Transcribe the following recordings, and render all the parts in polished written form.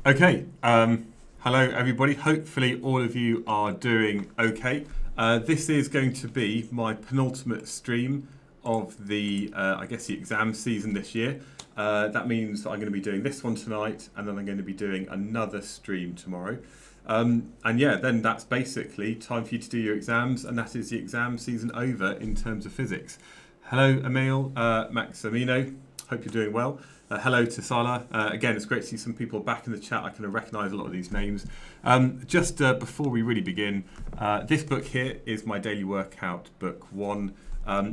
Okay, hello everybody. Hopefully all of you are doing okay. This is going to be my penultimate stream of the, I guess, the exam season this year. That means that I'm going to be doing this one tonight, and then I'm going to be doing another stream tomorrow. And yeah, then that's basically time for you to do your exams, and that is the exam season over in terms of physics. Hello, Emil, Maximino. Hope you're doing well. Hello to Salah. Again, it's great to see some people back in the chat. I can recognise a lot of these names. Just before we really begin, this book here is my daily workout, book 1.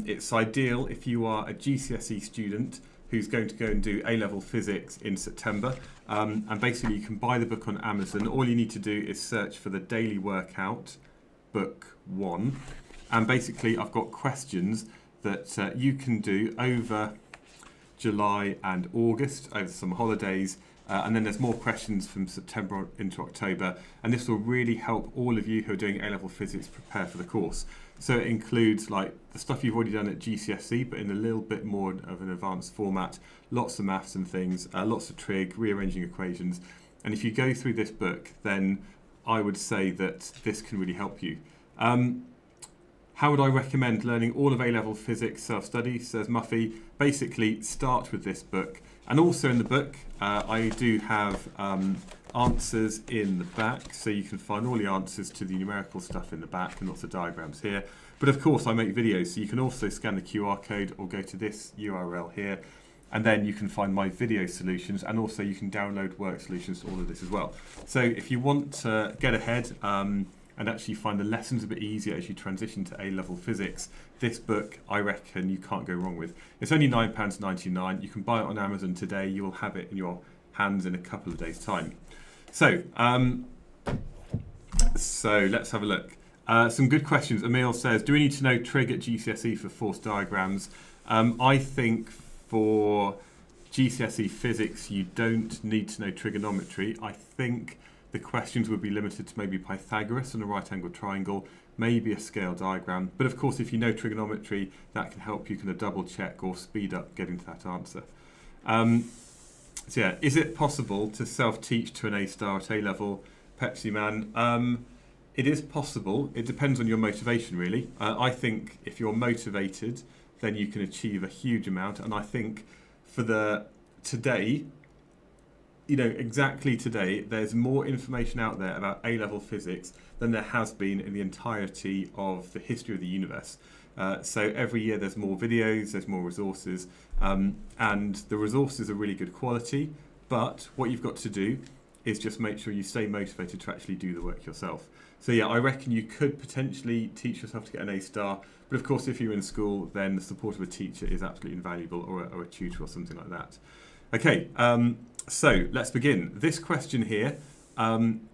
It's ideal if you are a GCSE student who's going to go and do A-level physics in September. And basically you can buy the book on Amazon. All you need to do is search for the daily workout, book 1. And basically I've got questions that you can do over July and August over some holidays, and then there's more questions from September into October, and this will really help all of you who are doing A-level physics prepare for the course. So it includes like the stuff you've already done at GCSE, but in a little bit more of an advanced format, lots of maths and things, lots of trig, rearranging equations, and if you go through this book, then I would say that this can really help you. How would I recommend learning all of A-level physics self-study, says Muffy? Basically, start with this book. And also in the book, I do have answers in the back, so you can find all the answers to the numerical stuff in the back and lots of diagrams here. But of course, I make videos, so you can also scan the QR code or go to this URL here, and then you can find my video solutions, and also you can download work solutions to all of this as well. So if you want to get ahead, and actually find the lessons a bit easier as you transition to A-level physics, this book, I reckon, you can't go wrong with. It's only £9.99. You can buy it on Amazon today. You will have it in your hands in a couple of days' time. So let's have a look. Some good questions. Emil says, do we need to know trig at GCSE for force diagrams? I think for GCSE physics, you don't need to know trigonometry. I think the questions would be limited to maybe Pythagoras and a right-angled triangle, maybe a scale diagram. But of course, if you know trigonometry, that can help you kind of double check or speed up getting to that answer. So yeah, is it possible to self-teach to an A-star at A-level, Pepsi Man? It is possible. It depends on your motivation, really. I think if you're motivated, then you can achieve a huge amount. And I think for today, you know, exactly today, there's more information out there about A-level physics than there has been in the entirety of the history of the universe. So every year there's more videos, there's more resources, and the resources are really good quality, but what you've got to do is just make sure you stay motivated to actually do the work yourself. So yeah, I reckon you could potentially teach yourself to get an A-star, but of course if you're in school, then the support of a teacher is absolutely invaluable, or a tutor or something like that. Okay, so let's begin. This question here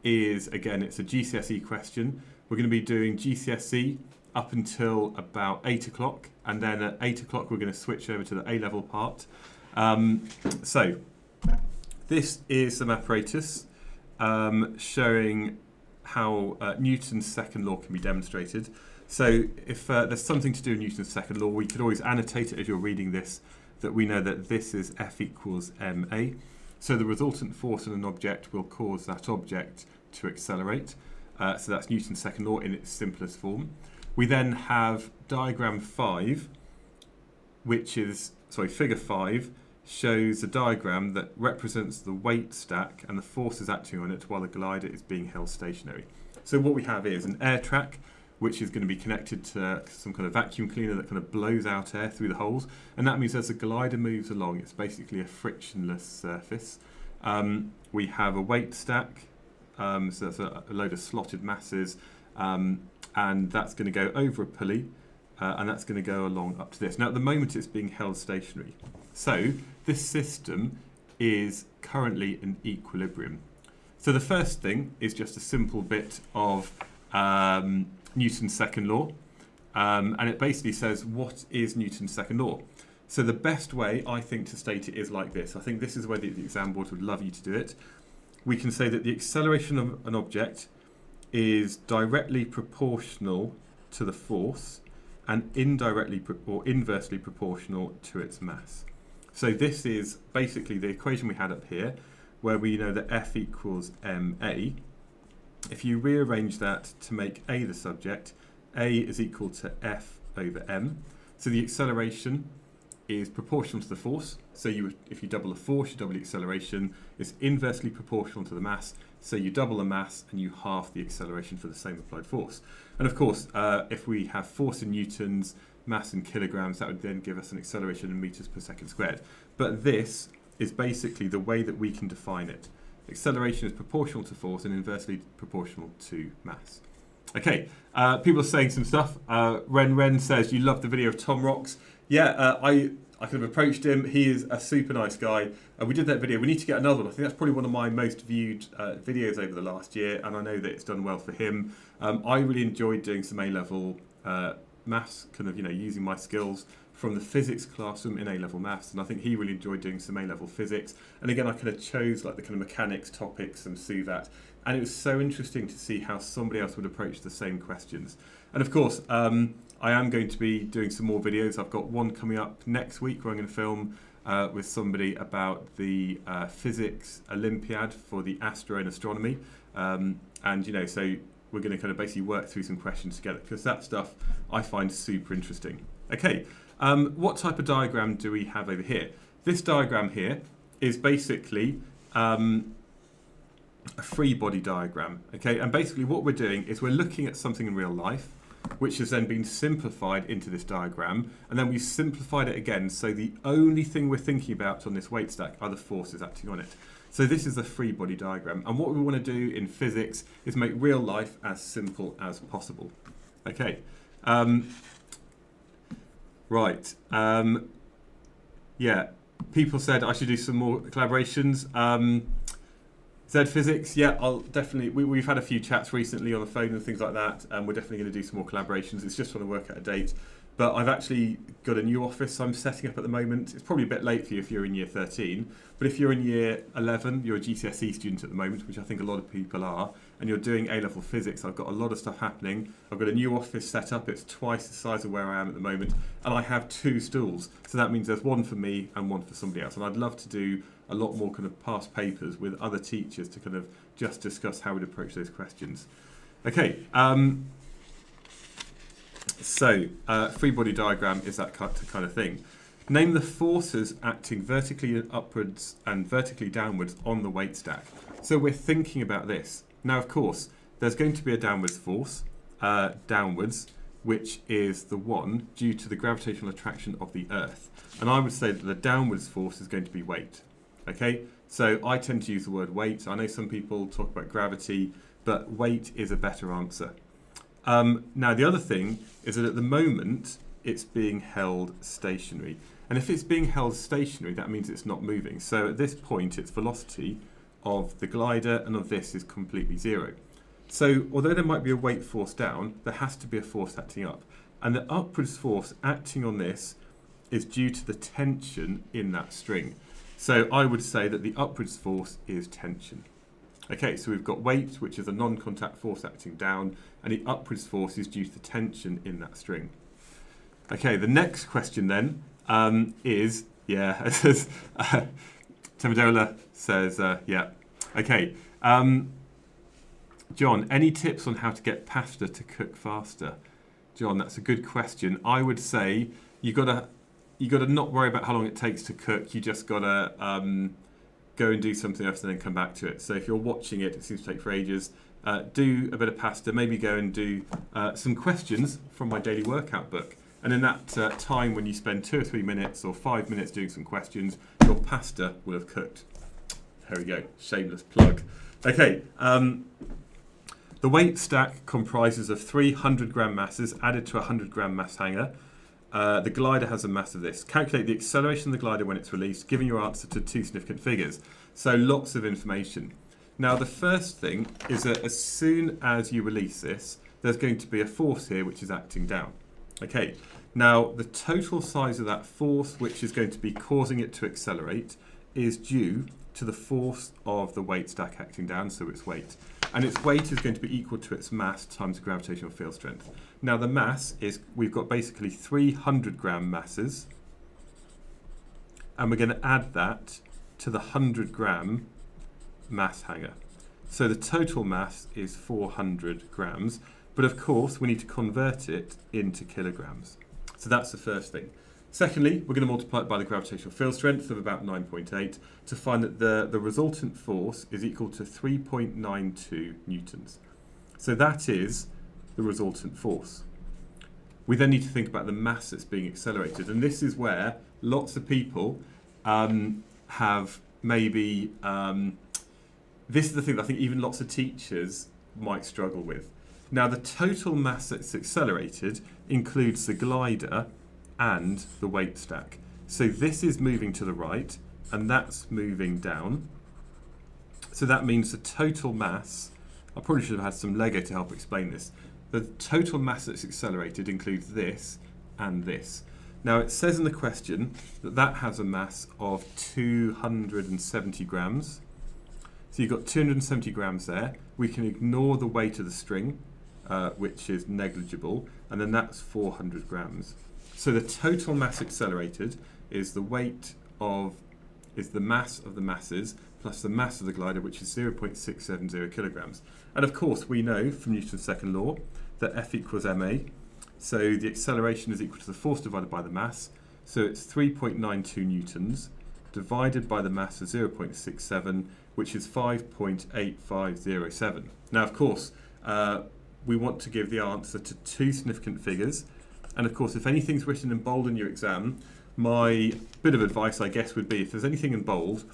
is, again, it's a GCSE question. We're going to be doing GCSE up until about 8 o'clock, and then at 8 o'clock we're going to switch over to the A-level part. So this is some apparatus showing how Newton's second law can be demonstrated. So if there's something to do with Newton's second law, we could always annotate it as you're reading this, that we know that this is F equals ma. So the resultant force on an object will cause that object to accelerate. So that's Newton's second law in its simplest form. We then have diagram 5, which is, figure 5, shows a diagram that represents the weight stack and the forces acting on it while the glider is being held stationary. So what we have is an air track, which is going to be connected to some kind of vacuum cleaner that kind of blows out air through the holes. And that means as the glider moves along, it's basically a frictionless surface. We have a weight stack, so that's a load of slotted masses, and that's going to go over a pulley, and that's going to go along up to this. Now at the moment it's being held stationary. So this system is currently in equilibrium. So the first thing is just a simple bit of Newton's second law, and it basically says, what is Newton's second law? So the best way, I think, to state it is like this. I think this is where the exam board would love you to do it. We can say that the acceleration of an object is directly proportional to the force and indirectly or inversely proportional to its mass. So this is basically the equation we had up here, where we know that F equals ma, if you rearrange that to make A the subject, A is equal to F over m. So the acceleration is proportional to the force. So if you double the force, you double the acceleration. It's inversely proportional to the mass. So you double the mass and you halve the acceleration for the same applied force. And of course, if we have force in newtons, mass in kilograms, that would then give us an acceleration in meters per second squared. But this is basically the way that we can define it. Acceleration is proportional to force and inversely proportional to mass. Okay, people are saying some stuff. Ren says, you love the video of Tom Rocks. Yeah, I could have approached him. He is a super nice guy. We did that video. We need to get another one. I think that's probably one of my most viewed videos over the last year, and I know that it's done well for him. I really enjoyed doing some A-level maths, kind of, using my skills from the physics classroom in A-level maths, and I think he really enjoyed doing some A-level physics. And again, I kind of chose like the kind of mechanics topics and SUVAT, and it was so interesting to see how somebody else would approach the same questions. And of course, I am going to be doing some more videos. I've got one coming up next week where I'm going to film with somebody about the physics Olympiad for the astro and astronomy, and so we're going to kind of basically work through some questions together, because that stuff I find super interesting. Okay, what type of diagram do we have over here? This diagram here is basically a free body diagram. Okay, and basically what we're doing is we're looking at something in real life, which has then been simplified into this diagram, and then we've simplified it again, so the only thing we're thinking about on this weight stack are the forces acting on it. So this is a free body diagram, and what we want to do in physics is make real life as simple as possible. Okay, right, yeah, people said I should do some more collaborations. Z Physics, yeah, I'll definitely, we've had a few chats recently on the phone and things like that, and we're definitely going to do some more collaborations. It's just trying to work out a date. But I've actually got a new office I'm setting up at the moment. It's probably a bit late for you if you're in year 13, but if you're in year 11, you're a GCSE student at the moment, which I think a lot of people are, and you're doing A-level physics, I've got a lot of stuff happening. I've got a new office set up. It's twice the size of where I am at the moment, and I have 2 stools. So that means there's one for me and one for somebody else. And I'd love to do a lot more kind of past papers with other teachers to kind of just discuss how we'd approach those questions. Okay, so free body diagram is that kind of thing. Name the forces acting vertically upwards and vertically downwards on the weight stack. So we're thinking about this. Now, of course, there's going to be a downwards force, downwards, which is the one due to the gravitational attraction of the Earth. And I would say that the downwards force is going to be weight. Okay, so I tend to use the word weight. I know some people talk about gravity, but weight is a better answer. Now, the other thing is that at the moment, it's being held stationary. And if it's being held stationary, that means it's not moving. So at this point, its velocity of the glider and of this is completely zero. So although there might be a weight force down, there has to be a force acting up. And the upwards force acting on this is due to the tension in that string. So I would say that the upwards force is tension. Okay, so we've got weight, which is a non-contact force acting down, and the upwards force is due to the tension in that string. Okay, the next question then is, yeah, it says, Tamadola says, yeah. Okay, John, any tips on how to get pasta to cook faster? John, that's a good question. I would say you got to not worry about how long it takes to cook. You just got to go and do something else and then come back to it. So if you're watching it, it seems to take for ages. Do a bit of pasta, maybe go and do some questions from my daily workout book. And in that time when you spend 2 or 3 minutes or 5 minutes doing some questions, your pasta will have cooked. There we go, shameless plug. Okay, the weight stack comprises of 300-gram masses added to a 100-gram mass hanger. The glider has a mass of this. Calculate the acceleration of the glider when it's released, giving your answer to 2 significant figures. So lots of information. Now the first thing is that as soon as you release this, there's going to be a force here which is acting down. Okay, now the total size of that force which is going to be causing it to accelerate is due to the force of the weight stack acting down, so its weight. And its weight is going to be equal to its mass times the gravitational field strength. Now the mass is, we've got basically 300-gram masses, and we're going to add that to the 100-gram mass hanger. So the total mass is 400 grams, but of course we need to convert it into kilograms. So that's the first thing. Secondly, we're going to multiply it by the gravitational field strength of about 9.8 to find that the resultant force is equal to 3.92 newtons. So that is the resultant force. We then need to think about the mass that's being accelerated, and this is where lots of people have maybe, this is the thing that I think even lots of teachers might struggle with. Now the total mass that's accelerated includes the glider and the weight stack. So this is moving to the right and that's moving down. So that means the total mass, I probably should have had some Lego to help explain this. The total mass that's accelerated includes this and this. Now it says in the question that that has a mass of 270 grams. So you've got 270 grams there. We can ignore the weight of the string, which is negligible, and then that's 400 grams. So the total mass accelerated is the mass of the masses plus the mass of the glider, which is 0.670 kilograms. And of course we know from Newton's second law that F equals ma. So the acceleration is equal to the force divided by the mass. So it's 3.92 newtons divided by the mass of 0.67, which is 5.8507. Now, of course, we want to give the answer to two significant figures. And of course, if anything's written in bold in your exam, my bit of advice, I guess, would be if there's anything in bold,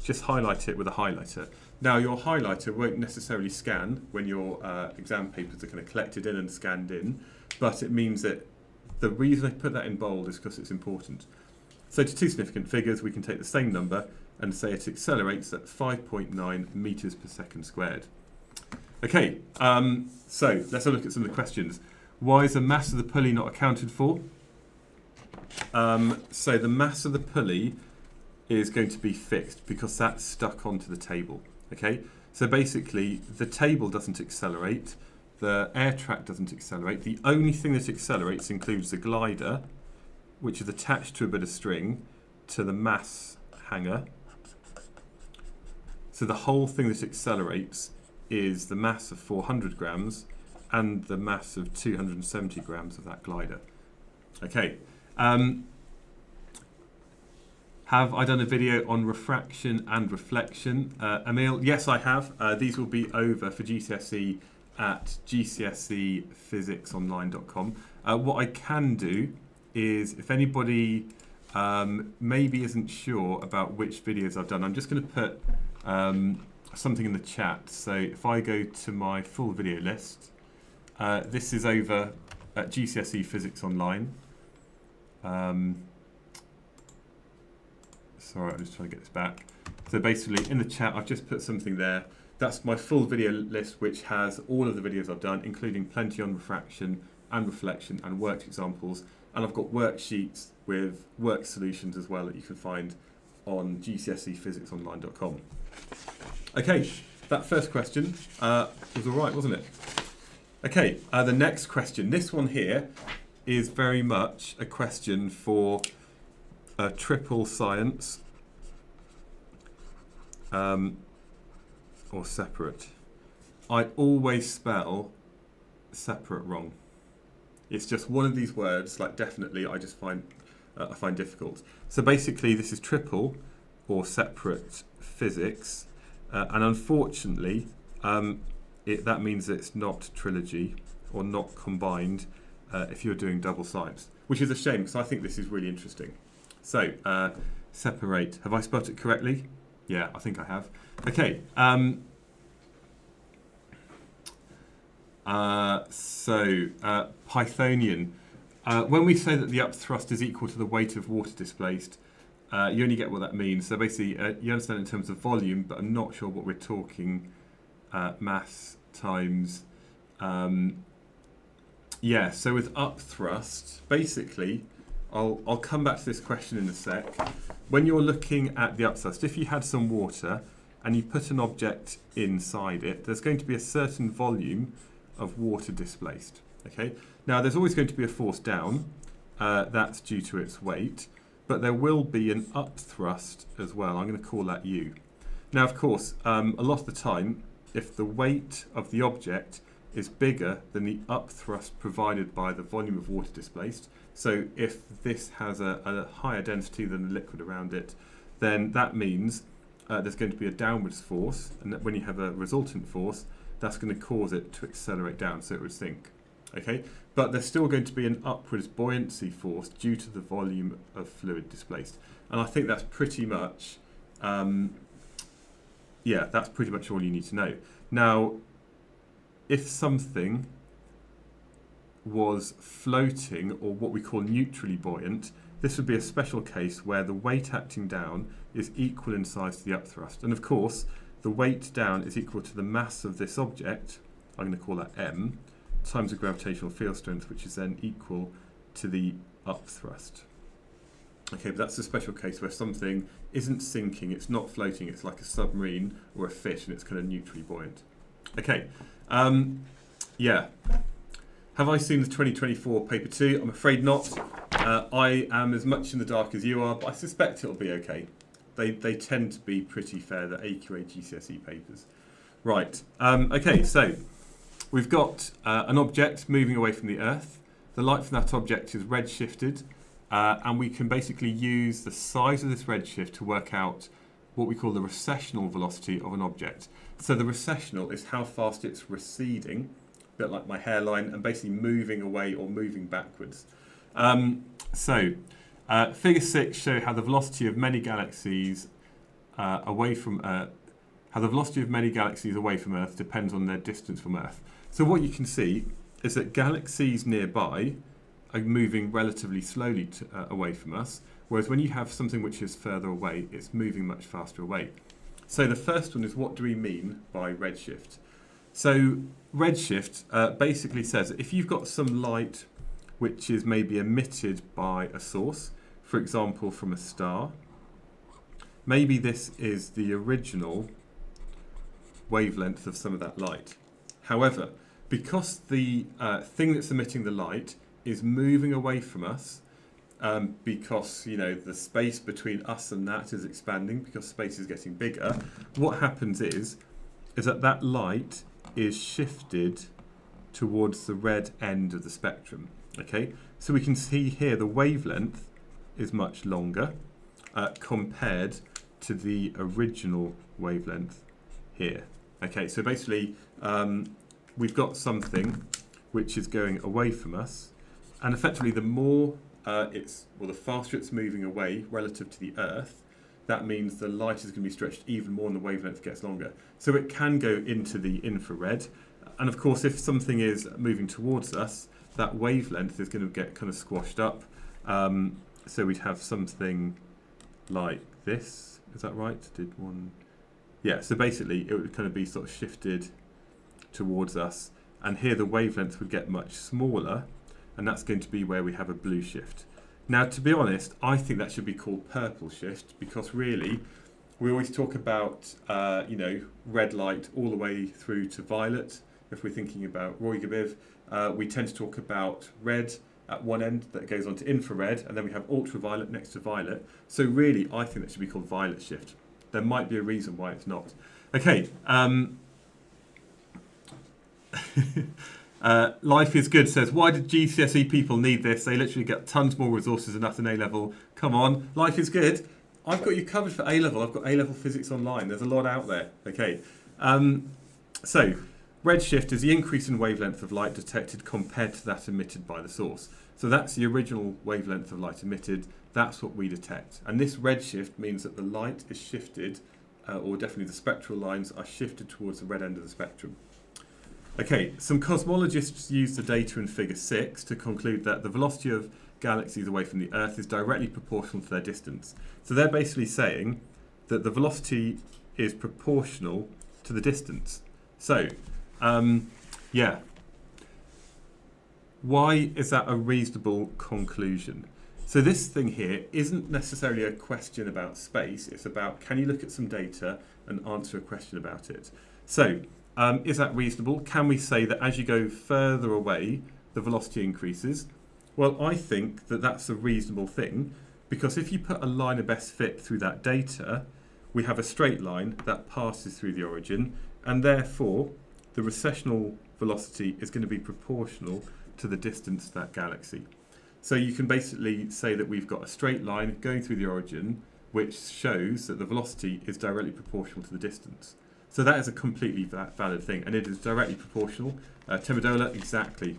just highlight it with a highlighter. Now, your highlighter won't necessarily scan when your exam papers are kind of collected in and scanned in, but it means that the reason I put that in bold is because it's important. So to two significant figures, we can take the same number and say it accelerates at 5.9 meters per second squared. Okay, so let's have a look at some of the questions. Why is the mass of the pulley not accounted for? So the mass of the pulley is going to be fixed because that's stuck onto the table. Okay, so basically the table doesn't accelerate, the air track doesn't accelerate. The only thing that accelerates includes the glider, which is attached to a bit of string to the mass hanger. So the whole thing that accelerates is the mass of 400 grams and the mass of 270 grams of that glider. Okay. Have I done a video on refraction and reflection? Emil, yes I have. These will be over for GCSE at gcsephysicsonline.com. What I can do is, if anybody maybe isn't sure about which videos I've done, I'm just going to put something in the chat. So if I go to my full video list, this is over at GCSE Physics Online. Sorry, I'm just trying to get this back. So basically in the chat, I've just put something there. That's my full video list, which has all of the videos I've done, including plenty on refraction and reflection and worked examples. And I've got worksheets with work solutions as well that you can find on gcsephysicsonline.com. Okay, that first question was all right, wasn't it? Okay, the next question. This one here is very much a question for triple science or separate. I always spell separate wrong. It's just one of these words, like definitely, I just find difficult. So basically, this is triple or separate physics, and unfortunately, that means it's not trilogy or not combined if you're doing double science, which is a shame because I think this is really interesting. So separate. Have I spelled it correctly? Yeah, I think I have. Okay. Pythonian. When we say that the upthrust is equal to the weight of water displaced, you only get what that means. So basically, you understand in terms of volume, but I'm not sure what we're talking. Mass times. Yeah. So with upthrust, basically, I'll come back to this question in a sec. When you're looking at the upthrust, if you had some water and you put an object inside it, there's going to be a certain volume of water displaced. Okay. Now there's always going to be a force down. That's due to its weight, but there will be an upthrust as well. I'm going to call that U. Now, of course, a lot of the time, if the weight of the object is bigger than the upthrust provided by the volume of water displaced, so if this has a higher density than the liquid around it, then that means there's going to be a downwards force, and that when you have a resultant force, that's going to cause it to accelerate down, so it would sink. Okay, but there's still going to be an upwards buoyancy force due to the volume of fluid displaced, and I think that's pretty much, that's pretty much all you need to know. Now, if something was floating, or what we call neutrally buoyant, this would be a special case where the weight acting down is equal in size to the upthrust. And of course, the weight down is equal to the mass of this object, I'm going to call that m, times the gravitational field strength, which is then equal to the upthrust. Okay, but that's a special case where something isn't sinking, it's not floating, it's like a submarine or a fish, and it's kind of neutrally buoyant. Okay, have I seen the 2024 paper 2? I'm afraid not. I am as much in the dark as you are, but I suspect it'll be okay. They tend to be pretty fair, the AQA GCSE papers. Right, okay, so we've got an object moving away from the Earth. The light from that object is redshifted, and we can basically use the size of this redshift to work out what we call the recessional velocity of an object. So the recessional is how fast it's receding, a bit like my hairline, and basically moving away or moving backwards. Figure 6 shows how the velocity of many galaxies away from Earth depends on their distance from Earth. So what you can see is that galaxies nearby are moving relatively slowly away from us, whereas when you have something which is further away, it's moving much faster away. So the first one is, what do we mean by redshift? So redshift basically says that if you've got some light which is maybe emitted by a source, for example from a star, maybe this is the original wavelength of some of that light. However, because the thing that's emitting the light is moving away from us, because the space between us and that is expanding, because space is getting bigger, what happens is that light is shifted towards the red end of the spectrum. Okay, so we can see here the wavelength is much longer compared to the original wavelength here. Okay, so basically we've got something which is going away from us, and effectively the more the faster it's moving away relative to the Earth, that means the light is going to be stretched even more and the wavelength gets longer. So it can go into the infrared, and of course if something is moving towards us, that wavelength is going to get kind of squashed up. So we'd have something like this. Is that right? Yeah, so basically it would kind of be sort of shifted towards us, and here the wavelength would get much smaller, and that's going to be where we have a blue shift. Now, to be honest, I think that should be called purple shift, because really we always talk about red light all the way through to violet. If we're thinking about Roy Gabiv, we tend to talk about red at one end that goes on to infrared, and then we have ultraviolet next to violet. So really, I think that should be called violet shift. There might be a reason why it's not. Okay. Life is Good says, why did GCSE people need this? They literally get tons more resources than us in A-level. Come on, Life is Good. I've got you covered for A-level. I've got A-level physics online. There's a lot out there. Okay. So redshift is the increase in wavelength of light detected compared to that emitted by the source. So that's the original wavelength of light emitted. That's what we detect. And this redshift means that the light is shifted, or definitely the spectral lines are shifted towards the red end of the spectrum. Okay, some cosmologists use the data in figure 6 to conclude that the velocity of galaxies away from the Earth is directly proportional to their distance. So they're basically saying that the velocity is proportional to the distance. So, why is that a reasonable conclusion? So this thing here isn't necessarily a question about space, it's about, can you look at some data and answer a question about it? So, is that reasonable? Can we say that as you go further away, the velocity increases? Well, I think that that's a reasonable thing, because if you put a line of best fit through that data, we have a straight line that passes through the origin, and therefore the recessional velocity is going to be proportional to the distance to that galaxy. So you can basically say that we've got a straight line going through the origin, which shows that the velocity is directly proportional to the distance. So that is a completely valid thing, and it is directly proportional. Timodola, exactly.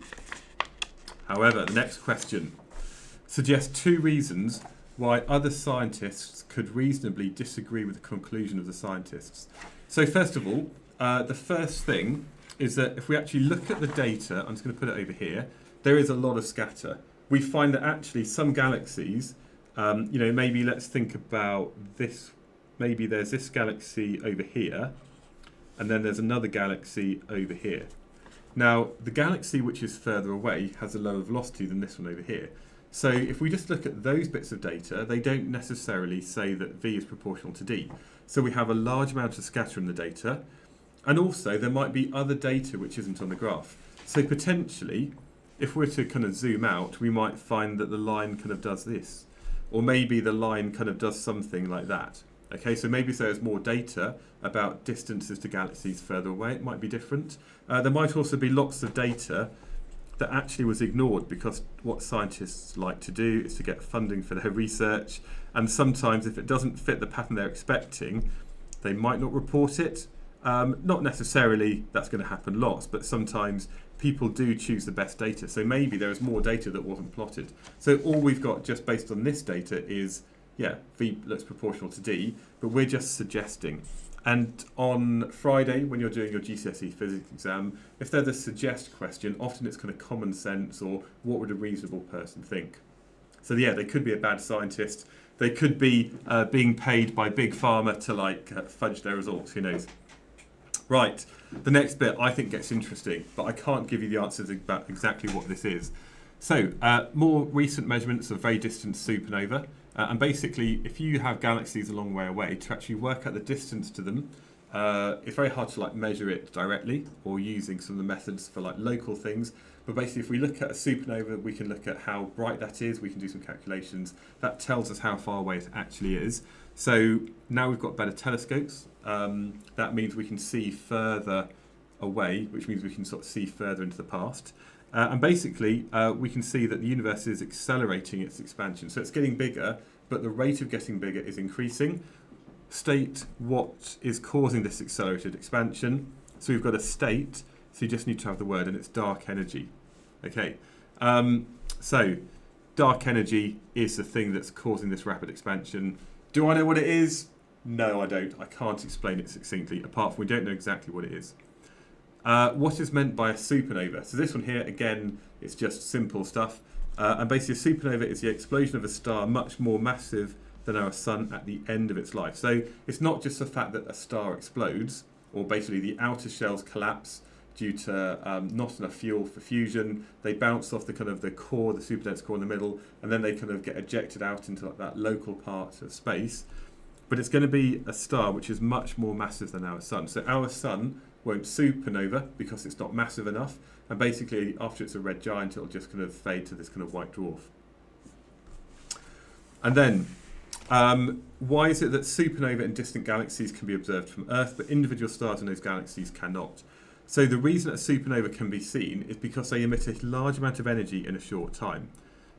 However, the next question suggests two reasons why other scientists could reasonably disagree with the conclusion of the scientists. So first of all, the first thing is that if we actually look at the data, I'm just going to put it over here, there is a lot of scatter. We find that actually some galaxies, maybe let's think about this, maybe there's this galaxy over here, and then there's another galaxy over here. Now, the galaxy which is further away has a lower velocity than this one over here. So if we just look at those bits of data, they don't necessarily say that V is proportional to D. So we have a large amount of scatter in the data, and also there might be other data which isn't on the graph. So potentially, if we're to kind of zoom out, we might find that the line kind of does this, or maybe the line kind of does something like that. Okay, so maybe if there's more data about distances to galaxies further away, it might be different. There might also be lots of data that actually was ignored, because what scientists like to do is to get funding for their research, and sometimes if it doesn't fit the pattern they're expecting, they might not report it. Not necessarily that's going to happen lots, but sometimes people do choose the best data. So maybe there is more data that wasn't plotted. So all we've got just based on this data is, yeah, V looks proportional to D, but we're just suggesting. And on Friday, when you're doing your GCSE physics exam, if there's a suggest question, often it's kind of common sense, or what would a reasonable person think? So yeah, they could be a bad scientist. They could be being paid by Big Pharma to fudge their results, who knows? Right, the next bit I think gets interesting, but I can't give you the answers about exactly what this is. So, more recent measurements of very distant supernova. And basically, if you have galaxies a long way away, to actually work out the distance to them, it's very hard to measure it directly, or using some of the methods for local things. But basically, if we look at a supernova, we can look at how bright that is. We can do some calculations. That tells us how far away it actually is. So now we've got better telescopes. That means we can see further away, which means we can sort of see further into the past. And basically, we can see that the universe is accelerating its expansion. So it's getting bigger, but the rate of getting bigger is increasing. State what is causing this accelerated expansion. So we've got a state, so you just need to have the word, and it's dark energy. Okay, so dark energy is the thing that's causing this rapid expansion. Do I know what it is? No, I don't. I can't explain it succinctly, apart from we don't know exactly what it is. What is meant by a supernova? So this one here, again, it's just simple stuff. And basically a supernova is the explosion of a star much more massive than our sun at the end of its life. So it's not just the fact that a star explodes, or basically the outer shells collapse due to not enough fuel for fusion. They bounce off the core, the superdense core in the middle, and then they kind of get ejected out into that local part of space. But it's going to be a star which is much more massive than our sun. So our sun won't supernova because it's not massive enough, and basically after it's a red giant, it'll just kind of fade to this kind of white dwarf. And then why is it that supernova in distant galaxies can be observed from Earth, but individual stars in those galaxies cannot? So the reason that a supernova can be seen is because they emit a large amount of energy in a short time.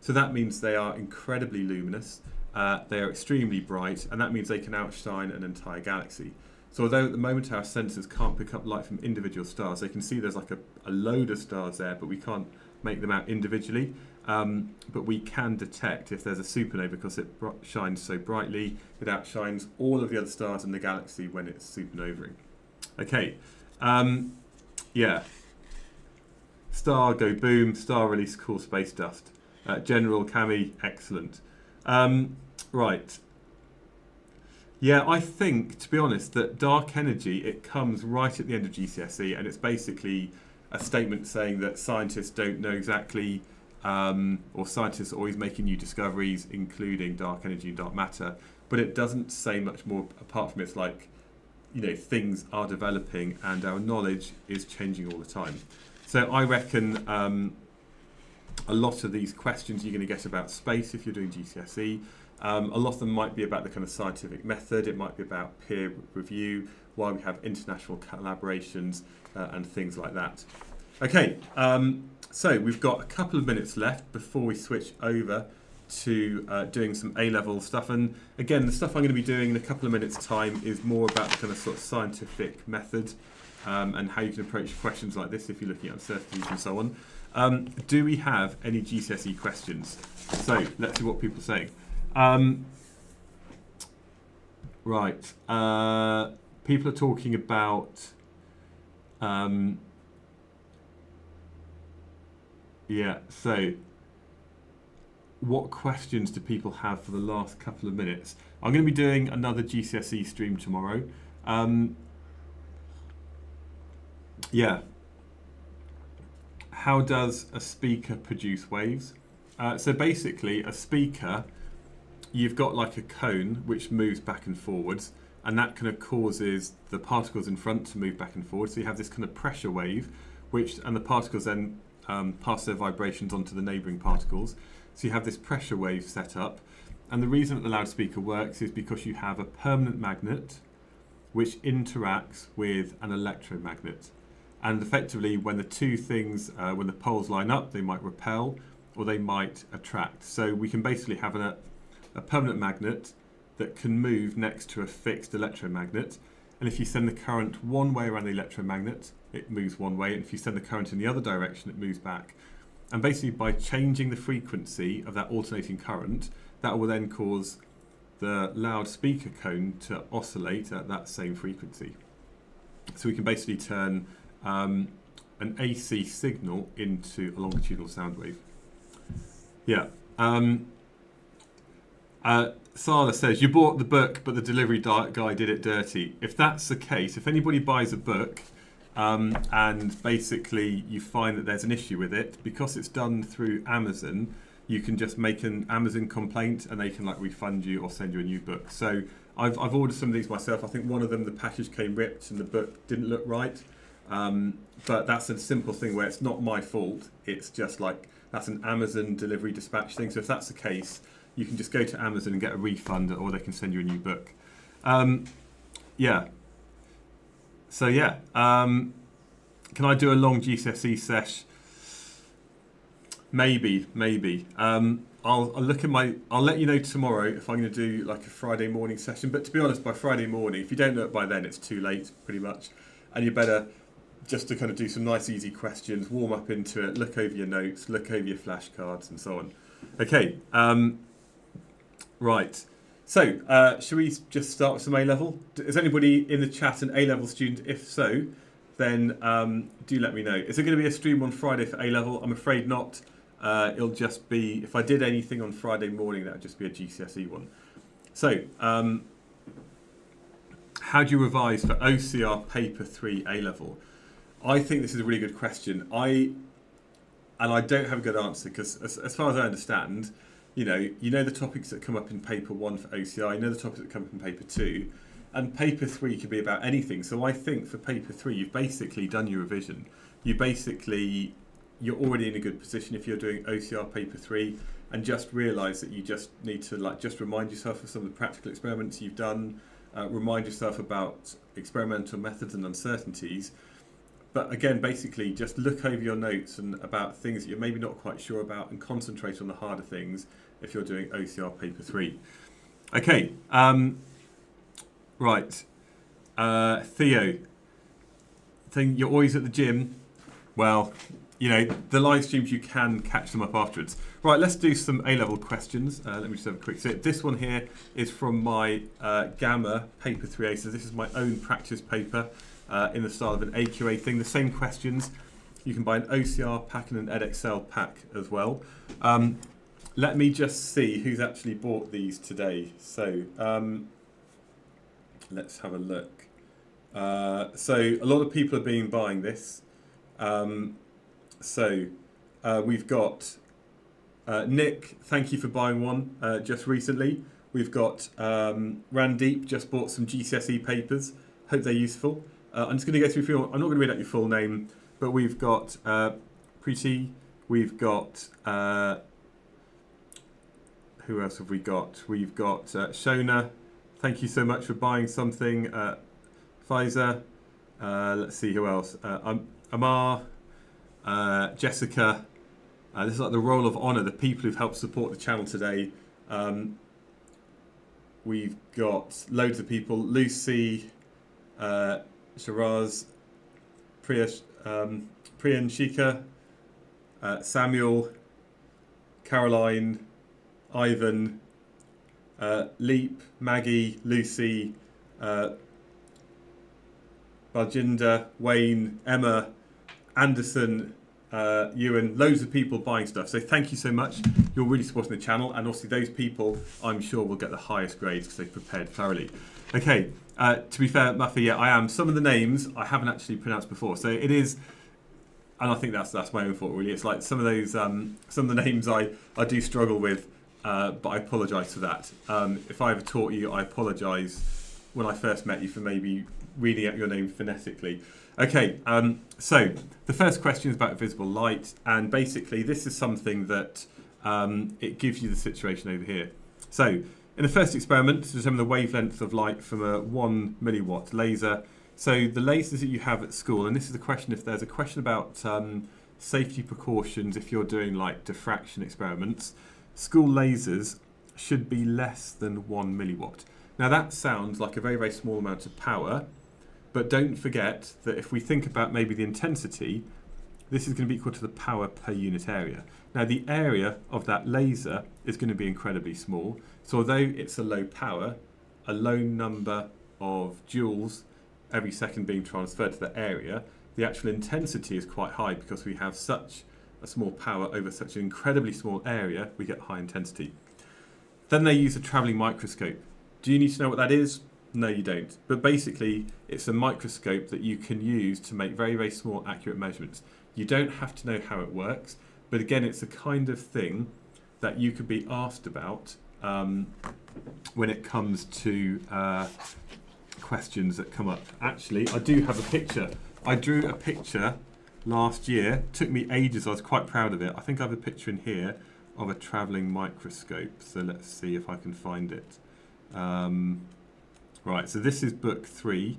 So that means they are incredibly luminous, they are extremely bright, and that means they can outshine an entire galaxy. So although at the moment our sensors can't pick up light from individual stars, they can see there's a load of stars there, but we can't make them out individually. But we can detect if there's a supernova because it shines so brightly, it outshines all of the other stars in the galaxy when it's supernovaing. Okay, yeah. Star go boom, star release cool space dust. General Cami, excellent. Right. Yeah, I think, to be honest, that dark energy, it comes right at the end of GCSE, and it's basically a statement saying that scientists don't know exactly, or scientists are always making new discoveries, including dark energy and dark matter, but it doesn't say much more apart from it's things are developing and our knowledge is changing all the time. So I reckon a lot of these questions you're going to get about space if you're doing GCSE. A lot of them might be about the kind of scientific method, it might be about peer review, why we have international collaborations and things like that. Okay, so we've got a couple of minutes left before we switch over to doing some A-level stuff. And again, the stuff I'm going to be doing in a couple of minutes' time is more about the kind of sort of scientific method and how you can approach questions like this if you're looking at uncertainties and so on. Do we have any GCSE questions? So let's see what people say. Right. People are talking about yeah, so what questions do people have for the last couple of minutes? I'm going to be doing another GCSE stream tomorrow. Yeah. How does a speaker produce waves? So basically, a speaker, you've got like a cone which moves back and forwards, and that kind of causes the particles in front to move back and forward. So you have this kind of pressure wave, and the particles then pass their vibrations onto the neighbouring particles. So you have this pressure wave set up. And the reason that the loudspeaker works is because you have a permanent magnet which interacts with an electromagnet. And effectively, when the two things, when the poles line up, they might repel or they might attract. So we can basically have a permanent magnet that can move next to a fixed electromagnet. And if you send the current one way around the electromagnet, it moves one way. And if you send the current in the other direction, it moves back. And basically, by changing the frequency of that alternating current, that will then cause the loudspeaker cone to oscillate at that same frequency. So we can basically turn an AC signal into a longitudinal sound wave. Yeah. Sala says, you bought the book, but the delivery guy did it dirty. If that's the case, if anybody buys a book and basically you find that there's an issue with it, because it's done through Amazon, you can just make an Amazon complaint and they can like refund you or send you a new book. So I've ordered some of these myself. I think one of them, the package came ripped and the book didn't look right. But that's a simple thing where it's not my fault. It's just like, that's an Amazon delivery dispatch thing. So if that's the case, you can just go to Amazon and get a refund, or they can send you a new book. Yeah. So yeah, can I do a long GCSE sesh? Maybe. I'll look at I'll let you know tomorrow if I'm going to do like a Friday morning session. But to be honest, by Friday morning, if you don't know it by then, it's too late, pretty much. And you better just to kind of do some nice, easy questions, warm up into it, look over your notes, look over your flashcards, and so on. Okay. Right. So, should we just start with some A-level? Is anybody in the chat an A-level student? If so, then do let me know. Is there going to be a stream on Friday for A-level? I'm afraid not. It'll just be, if I did anything on Friday morning, that would just be a GCSE one. So, how do you revise for OCR Paper 3 A-level? I think this is a really good question. I don't have a good answer because as far as I understand, you know the topics that come up in Paper 1 for OCR, you know the topics that come up in Paper 2, and Paper 3 could be about anything. So I think for Paper 3, you've basically done your revision. You're already in a good position if you're doing OCR Paper 3, and just realise that you just need to just remind yourself of some of the practical experiments you've done, remind yourself about experimental methods and uncertainties. But again, basically, just look over your notes and about things that you're maybe not quite sure about and concentrate on the harder things if you're doing OCR Paper 3. Okay, right. Theo, think you're always at the gym. Well, the live streams, you can catch them up afterwards. Right, let's do some A-level questions. Let me just have a quick sit. This one here is from my Gamma Paper 3A. So this is my own practice paper. In the style of an AQA thing. The same questions. You can buy an OCR pack and an EdXL pack as well. Let me just see who's actually bought these today. So let's have a look. So a lot of people have been buying this. We've got Nick, thank you for buying one just recently. We've got Randeep, just bought some GCSE papers. Hope they're useful. I'm just going to go through. I'm not going to read out your full name, but we've got Preeti, we've got who Who else have we got? We've got Shona. Thank you so much for buying something. Pfizer. Let's see who else. Amar. Jessica. This is like the roll of honour, the people who've helped support the channel today. We've got loads of people. Lucy, Shiraz, Priyan Shika, Samuel, Caroline, Ivan, Leap, Maggie, Lucy, Baljinder, Wayne, Emma, Anderson, Ewan, loads of people buying stuff. So thank you so much. You're really supporting the channel, and obviously those people I'm sure will get the highest grades because they've prepared thoroughly. Okay, to be fair, Muffy, yeah, I am. Some of the names I haven't actually pronounced before, so it is, and I think that's my own fault really. It's like some of those, some of the names I do struggle with, but I apologise for that. If I ever taught you, I apologise when I first met you for maybe reading out your name phonetically. Okay, so the first question is about visible light, and basically this is something that it gives you the situation over here. So in the first experiment, to determine the wavelength of light from a 1 milliwatt laser. So the lasers that you have at school, and this is the question, if there's a question about safety precautions if you're doing like diffraction experiments, school lasers should be less than 1 milliwatt. Now that sounds like a very, very small amount of power, but don't forget that if we think about maybe the intensity, this is going to be equal to the power per unit area. Now the area of that laser is going to be incredibly small. So although it's a low power, a low number of joules every second being transferred to the area, the actual intensity is quite high because we have such a small power over such an incredibly small area, we get high intensity. Then they use a travelling microscope. Do you need to know what that is? No, you don't. But basically, it's a microscope that you can use to make very, very small, accurate measurements. You don't have to know how it works, but again, it's the kind of thing that you could be asked about when it comes to questions that come up. Actually, I do have a picture. I drew a picture last year. It took me ages. I was quite proud of it. I think I have a picture in here of a travelling microscope. So let's see if I can find it. Right, so this is book 3.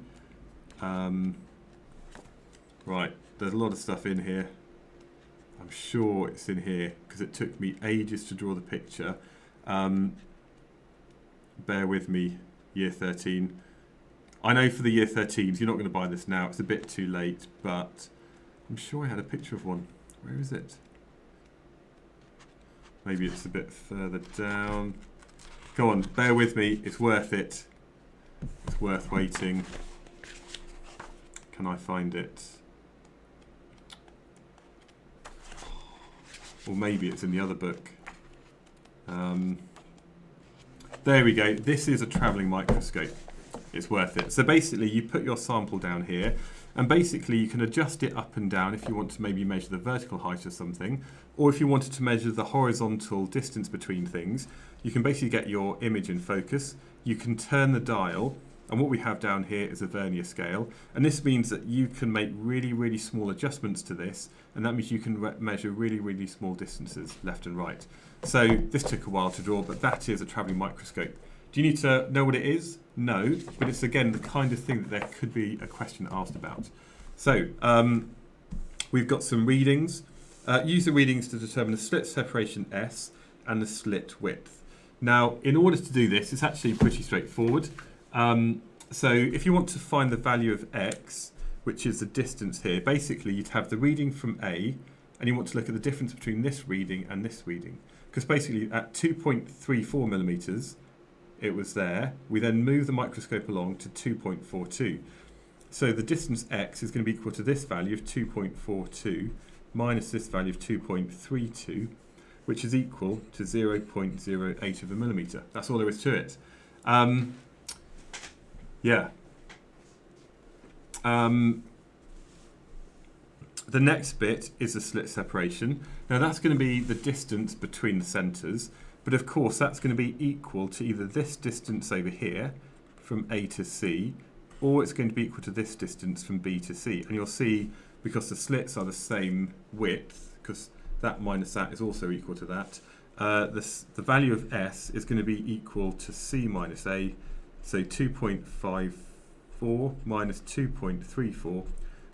Right, there's a lot of stuff in here. I'm sure it's in here because it took me ages to draw the picture. Bear with me, year 13. I know for the year 13s, you're not going to buy this now. It's a bit too late, but I'm sure I had a picture of one. Where is it? Maybe it's a bit further down. Go on, bear with me. It's worth it. It's worth waiting. Can I find it? Or maybe it's in the other book. There we go. This is a travelling microscope. It's worth it. So basically you put your sample down here, and basically you can adjust it up and down if you want to maybe measure the vertical height of something, or if you wanted to measure the horizontal distance between things, you can basically get your image in focus. You can turn the dial, and what we have down here is a vernier scale, and this means that you can make really, really small adjustments to this, and that means you can measure really, really small distances left and right. So this took a while to draw, but that is a travelling microscope. Do you need to know what it is? No, but it's again the kind of thing that there could be a question asked about. So we've got some readings. Use the readings to determine the slit separation S and the slit width. Now, in order to do this, it's actually pretty straightforward. So if you want to find the value of X, which is the distance here, basically you'd have the reading from A, and you want to look at the difference between this reading and this reading. Because basically at 2.34 millimeters, it was there. We then move the microscope along to 2.42. So the distance X is going to be equal to this value of 2.42 minus this value of 2.32, which is equal to 0.08 of a millimetre. That's all there is to it. Yeah. The next bit is the slit separation. Now that's going to be the distance between the centres, but of course that's going to be equal to either this distance over here from A to C, or it's going to be equal to this distance from B to C. And you'll see, because the slits are the same width, because that minus that is also equal to that, the value of S is going to be equal to C minus A, so 2.54 minus 2.34,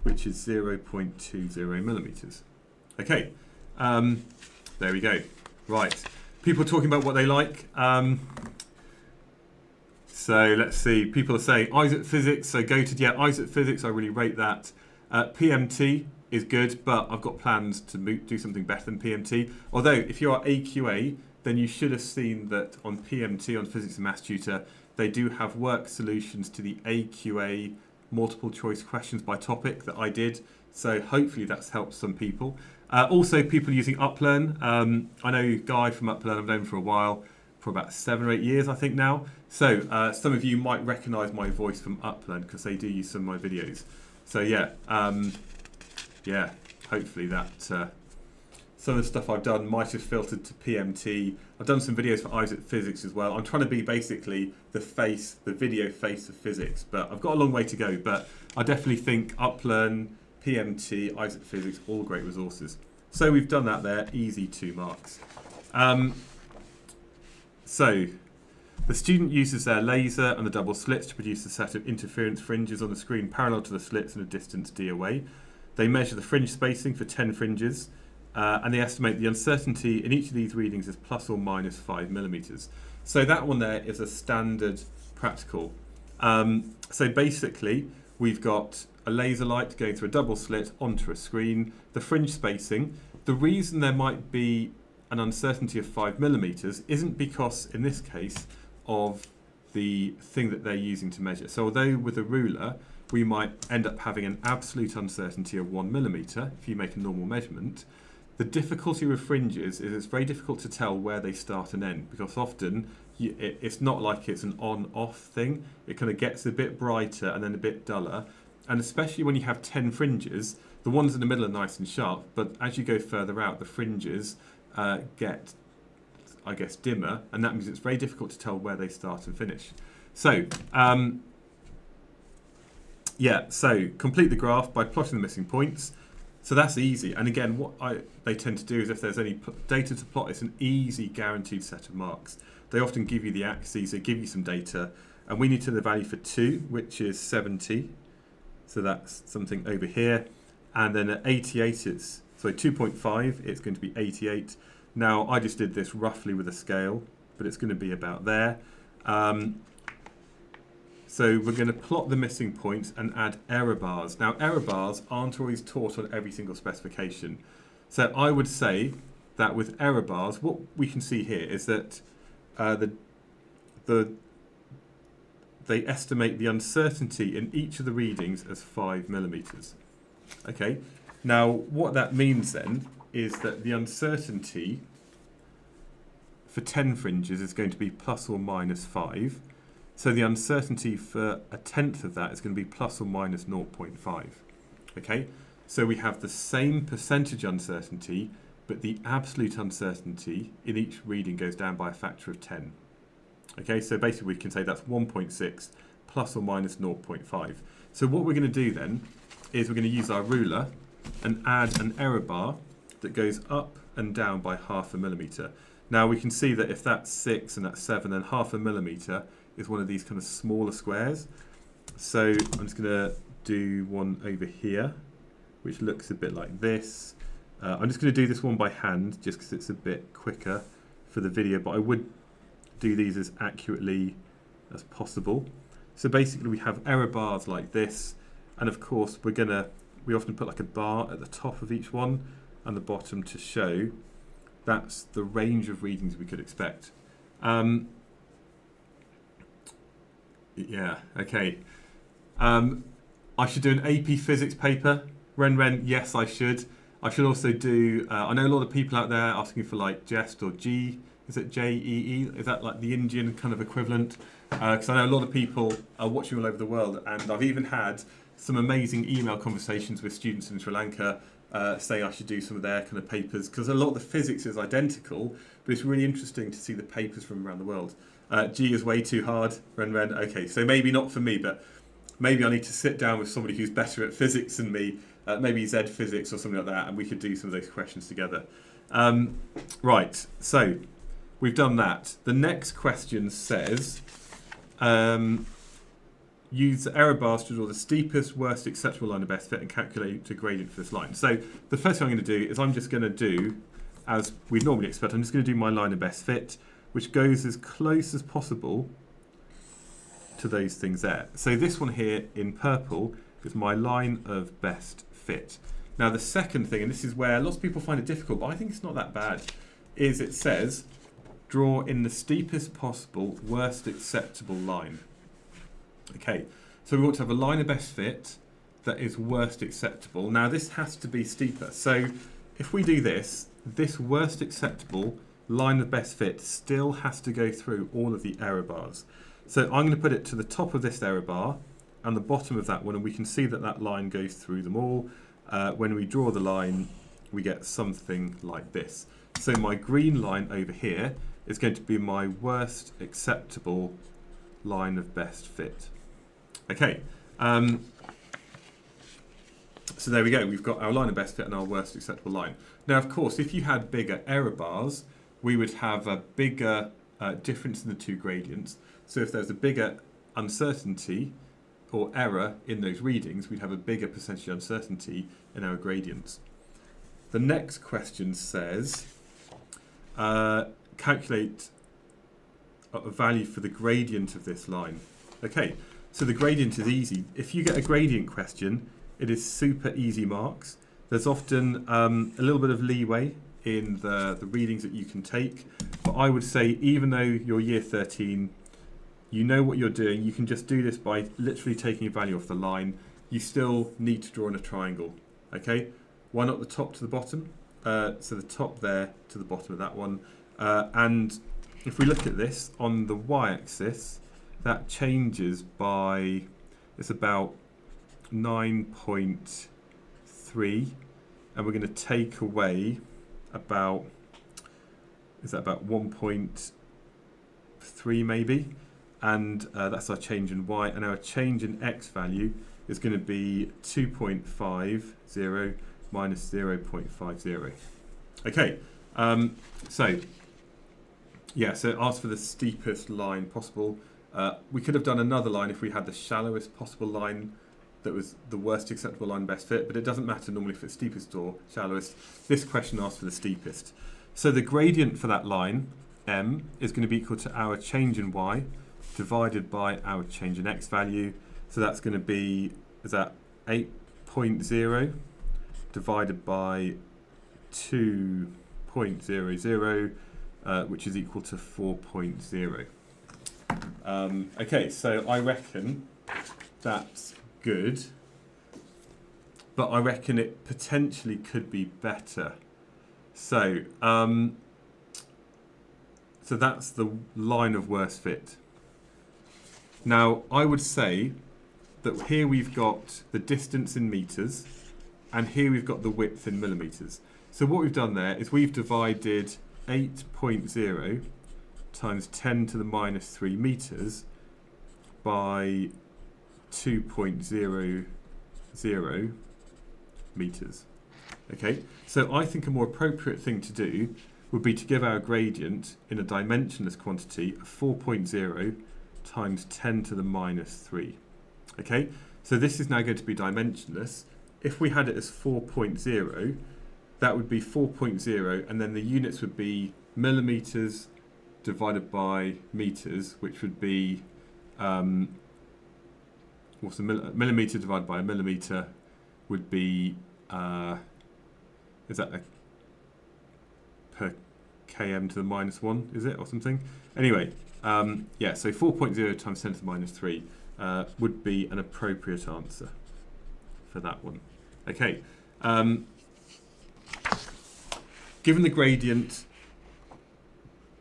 which is 0.20 millimeters. Okay, there we go. Right, people are talking about what they like. So let's see, people are saying Isaac Physics, so go to, yeah, Isaac Physics, I really rate that. PMT is good, but I've got plans to do something better than PMT. Although, if you are AQA, then you should have seen that on PMT, on Physics and Maths Tutor, they do have work solutions to the AQA multiple choice questions by topic that I did. So hopefully that's helped some people. Also, people using Uplearn. I know Guy from Uplearn, I've known for a while, for about 7 or 8 years, I think now. So some of you might recognise my voice from Uplearn because they do use some of my videos. So yeah, yeah, hopefully that some of the stuff I've done might have filtered to PMT. I've done some videos for Isaac Physics as well. I'm trying to be basically the video face of physics, but I've got a long way to go. But I definitely think Uplearn, PMT, Isaac Physics, all great resources. So we've done that there, easy 2 marks. So the student uses their laser and the double slits to produce a set of interference fringes on the screen parallel to the slits and a distance d away. They measure the fringe spacing for 10 fringes, and they estimate the uncertainty in each of these readings is plus or minus 5 millimeters. So that one there is a standard practical. So basically, we've got a laser light going through a double slit onto a screen. The fringe spacing, the reason there might be an uncertainty of 5 millimeters isn't because, in this case, of the thing that they're using to measure. So although with a ruler, we might end up having an absolute uncertainty of 1 millimeter if you make a normal measurement, the difficulty with fringes is it's very difficult to tell where they start and end, because often it's not like it's an on-off thing. It kind of gets a bit brighter and then a bit duller. And especially when you have 10 fringes, the ones in the middle are nice and sharp, but as you go further out, the fringes get, I guess, dimmer, and that means it's very difficult to tell where they start and finish. So, yeah, so complete the graph by plotting the missing points. So that's easy. And again, what they tend to do is if there's any data to plot, it's an easy guaranteed set of marks. They often give you the axes, they give you some data, and we need to know the value for 2, which is 70. So that's something over here. And then at 88, it's, so 2.5, it's going to be 88. Now, I just did this roughly with a scale, but it's going to be about there. So we're going to plot the missing points and add error bars. Now, error bars aren't always taught on every single specification. So I would say that with error bars, what we can see here is that they estimate the uncertainty in each of the readings as 5 millimeters. Okay. Now, what that means then is that the uncertainty for 10 fringes is going to be plus or minus 5. So the uncertainty for a tenth of that is going to be plus or minus 0.5. Okay, so we have the same percentage uncertainty, but the absolute uncertainty in each reading goes down by a factor of 10. Okay, so basically we can say that's 1.6 plus or minus 0.5. So what we're going to do then is we're going to use our ruler and add an error bar that goes up and down by 0.5 millimeter. Now we can see that if that's 6 and that's 7, then 0.5 millimeter is one of these kind of smaller squares. So I'm just going to do one over here, which looks a bit like this. I'm just going to do this one by hand, just because it's a bit quicker for the video, but I would do these as accurately as possible. So basically we have error bars like this, and of course we often put like a bar at the top of each one and the bottom to show that's the range of readings we could expect. Yeah, okay. I should do an AP Physics paper. Ren, yes, I should. I should also do, I know a lot of people out there asking for like JEST or G, is it JEE? Is that like the Indian kind of equivalent? Because I know a lot of people are watching all over the world, and I've even had some amazing email conversations with students in Sri Lanka saying I should do some of their kind of papers, because a lot of the physics is identical, but it's really interesting to see the papers from around the world. G is way too hard, Ren. Okay, so maybe not for me, but maybe I need to sit down with somebody who's better at physics than me, maybe Z Physics or something like that, and we could do some of those questions together. Right, so we've done that. The next question says, use the error bars to draw the steepest, worst acceptable line of best fit and calculate the gradient for this line. So the first thing I'm going to do is I'm just going to do, as we'd normally expect, I'm just going to do my line of best fit, which goes as close as possible to those things there. So this one here in purple is my line of best fit. Now the second thing, and this is where lots of people find it difficult, but I think it's not that bad, is it says, draw in the steepest possible, worst acceptable line. Okay, so we want to have a line of best fit that is worst acceptable. Now this has to be steeper. So if we do this, this worst acceptable line of best fit still has to go through all of the error bars. So I'm going to put it to the top of this error bar and the bottom of that one, and we can see that that line goes through them all. When we draw the line, we get something like this. So my green line over here is going to be my worst acceptable line of best fit. Okay, so there we go. We've got our line of best fit and our worst acceptable line. Now, of course, if you had bigger error bars, we would have a bigger difference in the two gradients. So if there's a bigger uncertainty or error in those readings, we'd have a bigger percentage uncertainty in our gradients. The next question says, calculate a value for the gradient of this line. Okay, so the gradient is easy. If you get a gradient question, it is super easy marks. There's often a little bit of leeway in the readings that you can take, but I would say even though you're year 13, you know what you're doing, you can just do this by literally taking a value off the line. You still need to draw in a triangle, okay? Why not the top to the bottom? So the top there to the bottom of that one. And if we look at this on the y-axis, that changes by, it's about 9.3, and we're going to take away about, is that about 1.3 maybe? And that's our change in y, and our change in x value is going to be 2.50 minus 0.50. Okay, so yeah, so it asks for the steepest line possible. We could have done another line if we had the shallowest possible line that was the worst acceptable line best fit, but it doesn't matter normally if it's steepest or shallowest. This question asks for the steepest. So the gradient for that line, m, is going to be equal to our change in y divided by our change in x value. So that's going to be, is that 8.0 divided by 2.00, which is equal to 4.0. Okay, so I reckon that's good, but I reckon it potentially could be better. So, so that's the line of worst fit. Now, I would say that here we've got the distance in meters, and here we've got the width in millimeters. So what we've done there is we've divided 8.0 times 10 to the minus 3 meters by 2.00 meters. Okay, so I think a more appropriate thing to do would be to give our gradient in a dimensionless quantity of 4.0 times 10 to the minus 3. Okay, so this is now going to be dimensionless. If we had it as 4.0, that would be 4.0, and then the units would be millimeters divided by meters, which would be what's a millimeter divided by a millimeter would be is that a per km to the minus 1, is it, or something? Anyway, yeah, so 4.0 times 10 to the minus 3 would be an appropriate answer for that one. Okay, given the gradient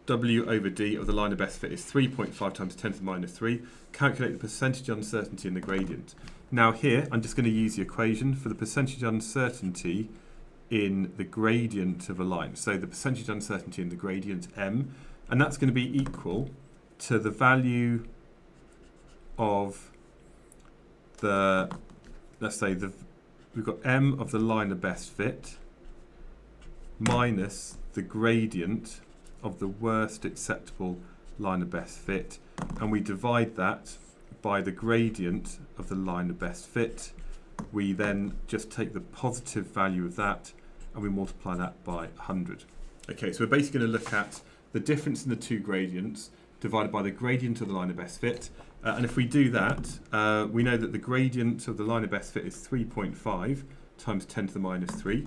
W over D of the line of best fit is 3.5 times 10 to the minus 3, calculate the percentage uncertainty in the gradient. Now here, I'm just going to use the equation for the percentage uncertainty in the gradient of a line. So the percentage uncertainty in the gradient m, and that's going to be equal to the value of the, let's say we've got m of the line of best fit minus the gradient of the worst acceptable line of best fit, and we divide that by the gradient of the line of best fit. We then just take the positive value of that and we multiply that by 100. Okay, so we're basically going to look at the difference in the two gradients divided by the gradient of the line of best fit. And if we do that, we know that the gradient of the line of best fit is 3.5 times 10 to the minus 3.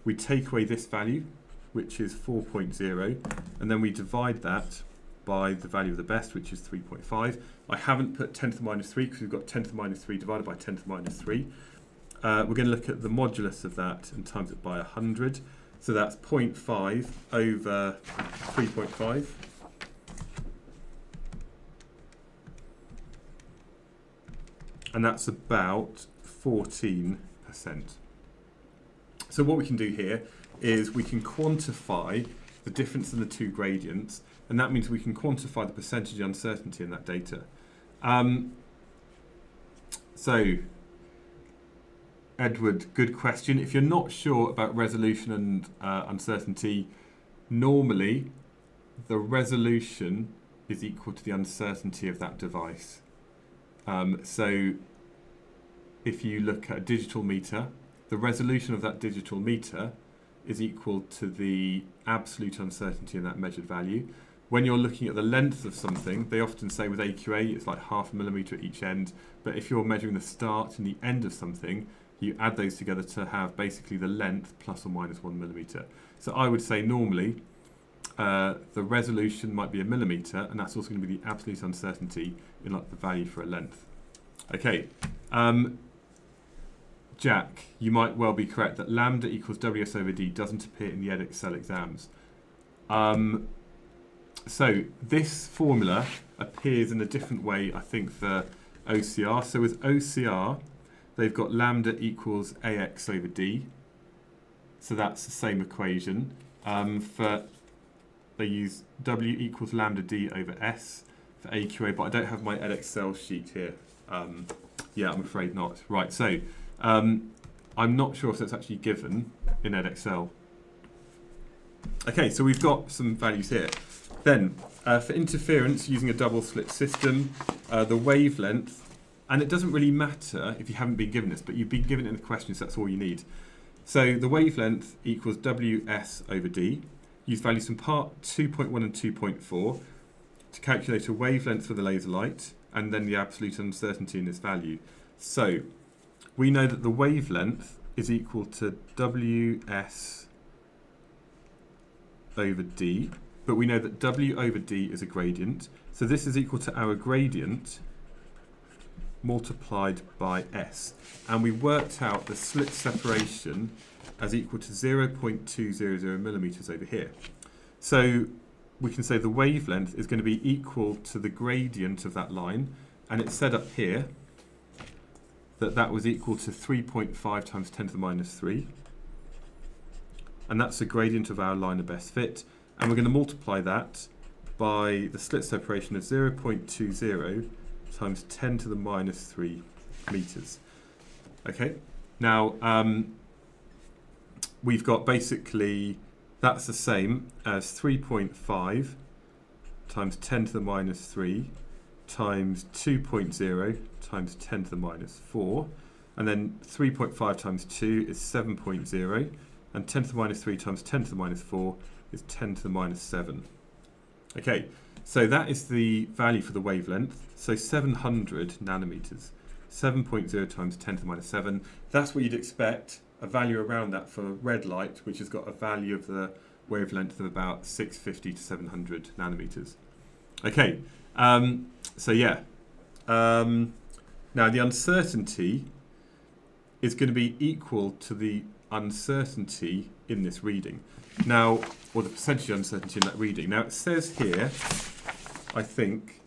We take away this value, which is 4.0, and then we divide that by the value of the best, which is 3.5. I haven't put 10 to the minus 3 because we've got 10 to the minus 3 divided by 10 to the minus 3. We're going to look at the modulus of that and times it by 100. So that's 0.5 over 3.5. And that's about 14%. So what we can do here is we can quantify the difference in the two gradients, and that means we can quantify the percentage uncertainty in that data. So, Edward, good question. If you're not sure about resolution and uncertainty, normally the resolution is equal to the uncertainty of that device. So if you look at a digital meter, the resolution of that digital meter is equal to the absolute uncertainty in that measured value. When you're looking at the length of something, they often say with AQA it's like 0.5 millimetre at each end, but if you're measuring the start and the end of something, you add those together to have basically the length plus or minus 1 millimetre. So I would say normally the resolution might be a millimetre, and that's also going to be the absolute uncertainty in like the value for a length. Okay, Jack, you might well be correct that lambda equals WS over D doesn't appear in the Edexcel exams. So this formula appears in a different way, I think, for OCR. So with OCR, they've got lambda equals AX over D. So that's the same equation. They use W equals lambda D over S for AQA, but I don't have my Edexcel sheet here. Yeah, I'm afraid not. Right, so I'm not sure if that's actually given in Edexcel. Okay, so we've got some values here. Then, for interference using a double slit system, the wavelength, and it doesn't really matter if you haven't been given this, but you've been given it in the question, so that's all you need. So the wavelength equals WS over D. Use values from part 2.1 and 2.4 to calculate a wavelength for the laser light, and then the absolute uncertainty in this value. So we know that the wavelength is equal to WS over D, but we know that W over D is a gradient. So this is equal to our gradient multiplied by S. And we worked out the slit separation as equal to 0.200 millimeters over here. So we can say the wavelength is going to be equal to the gradient of that line, and it's said up here that that was equal to 3.5 times 10 to the minus 3. And that's the gradient of our line of best fit. And we're going to multiply that by the slit separation of 0.20 times 10 to the minus 3 meters. Okay, now we've got basically, that's the same as 3.5 times 10 to the minus 3 times 2.0 times 10 to the minus 4. And then 3.5 times 2 is 7.0. And 10 to the minus 3 times 10 to the minus 4 is 10 to the minus 7. Okay, so that is the value for the wavelength. So 700 nanometers. 7.0 times 10 to the minus 7. That's what you'd expect, a value around that for red light, which has got a value of the wavelength of about 650 to 700 nanometers. Okay, so yeah. Now the uncertainty is going to be equal to the uncertainty in this reading. Now, or the percentage uncertainty in that reading. Now it says here, I think,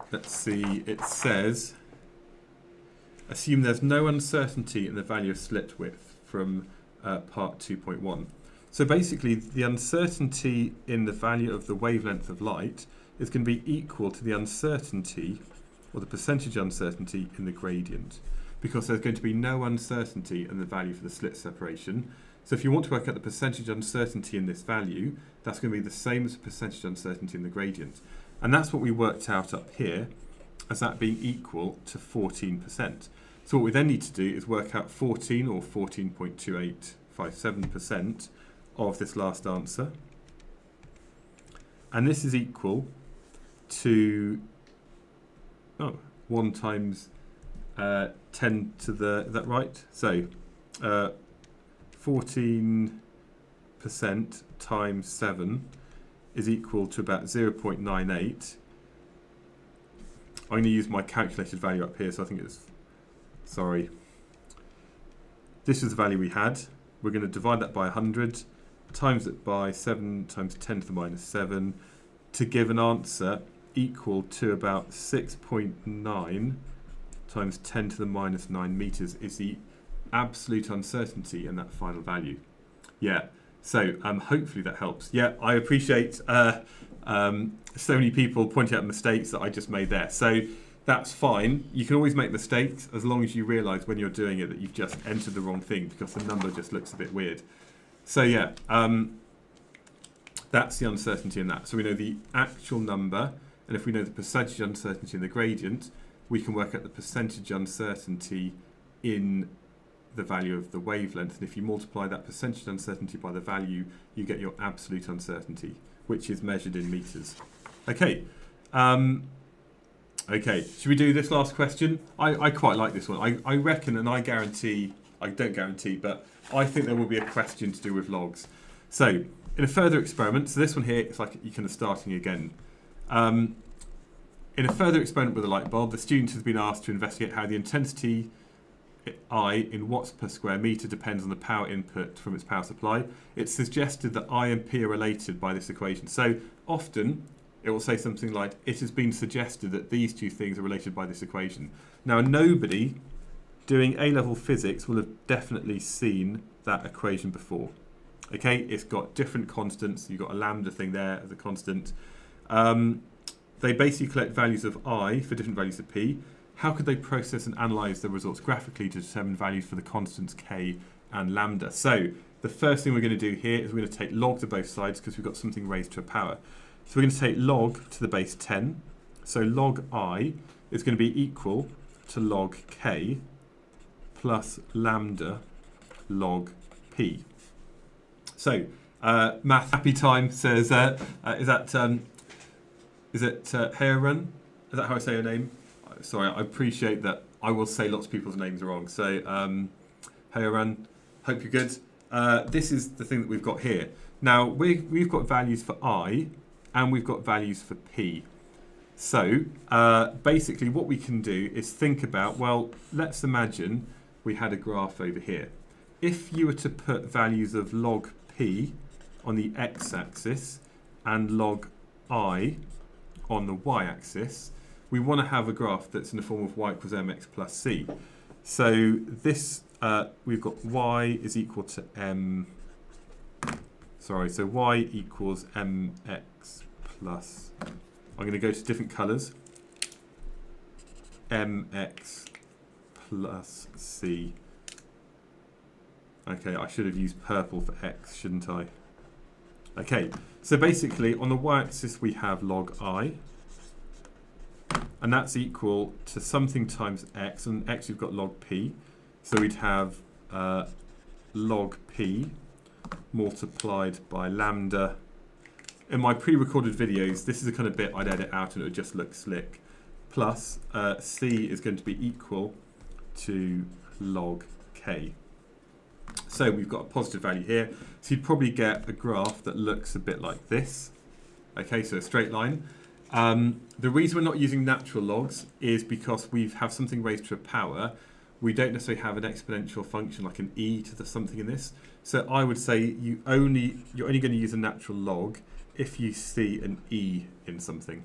let's see, it says, assume there's no uncertainty in the value of slit width from part 2.1. So basically, the uncertainty in the value of the wavelength of light is going to be equal to the uncertainty, or the percentage uncertainty in the gradient. because there's going to be no uncertainty in the value for the slit separation. So if you want to work out the percentage uncertainty in this value, that's going to be the same as the percentage uncertainty in the gradient. And that's what we worked out up here as that being equal to 14%. So what we then need to do is work out 14 or 14.2857% of this last answer. And this is equal to 1 times 10 to the, is that right? So 14% times 7 is equal to about 0.98. I'm going to use my calculated value up here, so I think it's, sorry. This is the value we had. We're going to divide that by 100, times it by 7 times 10 to the minus 7, to give an answer equal to about 6.9 times 10 to the minus 9 meters is the absolute uncertainty in that final value. Yeah, so hopefully that helps. Yeah, I appreciate so many people pointing out mistakes that I just made there. So that's fine. You can always make mistakes as long as you realise when you're doing it that you've just entered the wrong thing because the number just looks a bit weird. So yeah, that's the uncertainty in that. So we know the actual number, and if we know the percentage uncertainty in the gradient, we can work out the percentage uncertainty in the value of the wavelength. And if you multiply that percentage uncertainty by the value, you get your absolute uncertainty, which is measured in meters. Okay. Okay, should we do this last question? I quite like this one. I reckon, and I guarantee, I don't guarantee, but I think there will be a question to do with logs. So, in a further experiment, so this one here, it's like you're kind of starting again. In a further experiment with a light bulb, the student has been asked to investigate how the intensity I in watts per square metre depends on the power input from its power supply. It's suggested that I and P are related by this equation. So often it will say something like, it has been suggested that these two things are related by this equation. Now nobody doing A-level physics will have definitely seen that equation before. Okay, it's got different constants. You've got a lambda thing there as a constant. They basically collect values of I for different values of P. How could they process and analyse the results graphically to determine values for the constants K and lambda? So the first thing we're going to do here is we're going to take log to both sides because we've got something raised to a power. So we're going to take log to the base 10. So log I is going to be equal to log K plus lambda log P. So math happy time says, is it Heron? Is that how I say her name? Sorry, I appreciate that I will say lots of people's names wrong. So, Heron, hope you're good. This is the thing that we've got here. Now, we've got values for I, and we've got values for P. So, basically what we can do is think about, well, let's imagine we had a graph over here. If you were to put values of log P on the x-axis and log I on the y-axis, we want to have a graph that's in the form of y equals mx plus c. So this, we've got y is equal to so y equals mx plus, I'm going to go to different colours, mx plus c. Okay, I should have used purple for x, shouldn't I? Okay, so basically on the y-axis we have log I, and that's equal to something times x, and x you've got log p, so we'd have log p multiplied by lambda. In my pre-recorded videos, this is the kind of bit I'd edit out and it would just look slick, plus c is going to be equal to log k. So we've got a positive value here, so you'd probably get a graph that looks a bit like this. Okay, so a straight line. The reason we're not using natural logs is because we have something raised to a power. We don't necessarily have an exponential function like an e to the something in this. So I would say you're only going to use a natural log if you see an e in something.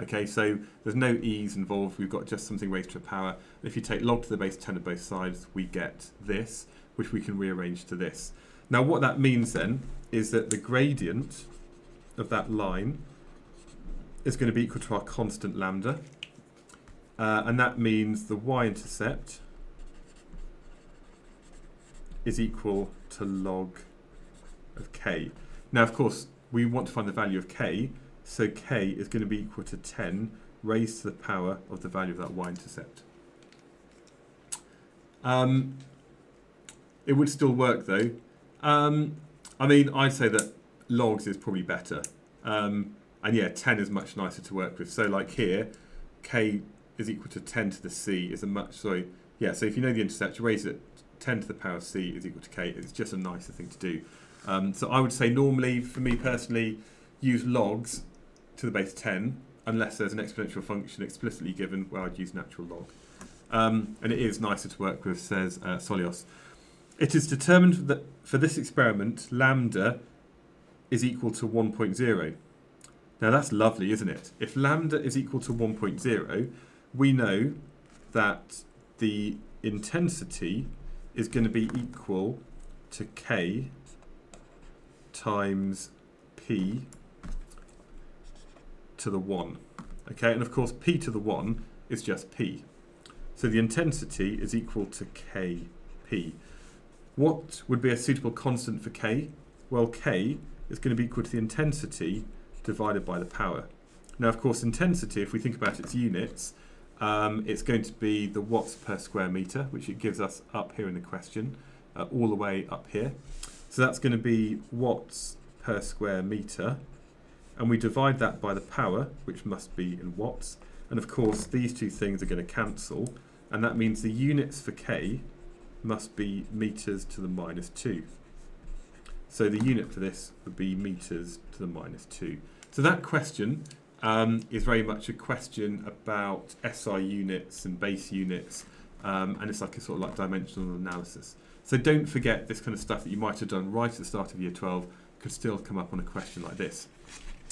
Okay, so there's no e's involved. We've got just something raised to a power. If you take log to the base 10 of both sides, we get this, which we can rearrange to this. Now what that means then is that the gradient of that line is going to be equal to our constant lambda, and that means the y-intercept is equal to log of k. Now, of course, we want to find the value of k, so k is going to be equal to 10 raised to the power of the value of that y-intercept. It would still work, though. I mean, I'd say that logs is probably better. And yeah, 10 is much nicer to work with. So like here, k is equal to 10 to the c is a much, sorry, yeah, so if you know the intercept, you raise it 10 to the power of c is equal to k. It's just a nicer thing to do. So I would say normally, for me personally, use logs to the base 10, unless there's an exponential function explicitly given where I'd use natural log. And it is nicer to work with, says Solios. It is determined that for this experiment, lambda is equal to 1.0. Now that's lovely, isn't it? If lambda is equal to 1.0, we know that the intensity is going to be equal to k times p to the 1. Okay, and of course p to the 1 is just p. So the intensity is equal to kp. What would be a suitable constant for k? Well, k is going to be equal to the intensity divided by the power. Now, of course, intensity, if we think about its units, it's going to be the watts per square metre, which it gives us up here in the question, all the way up here. So that's going to be watts per square metre, and we divide that by the power, which must be in watts. And of course, these two things are going to cancel, and that means the units for k must be metres to the minus 2. So the unit for this would be metres to the minus 2. So that question is very much a question about SI units and base units, and it's like a sort of like dimensional analysis. So don't forget this kind of stuff that you might have done right at the start of year 12 could still come up on a question like this.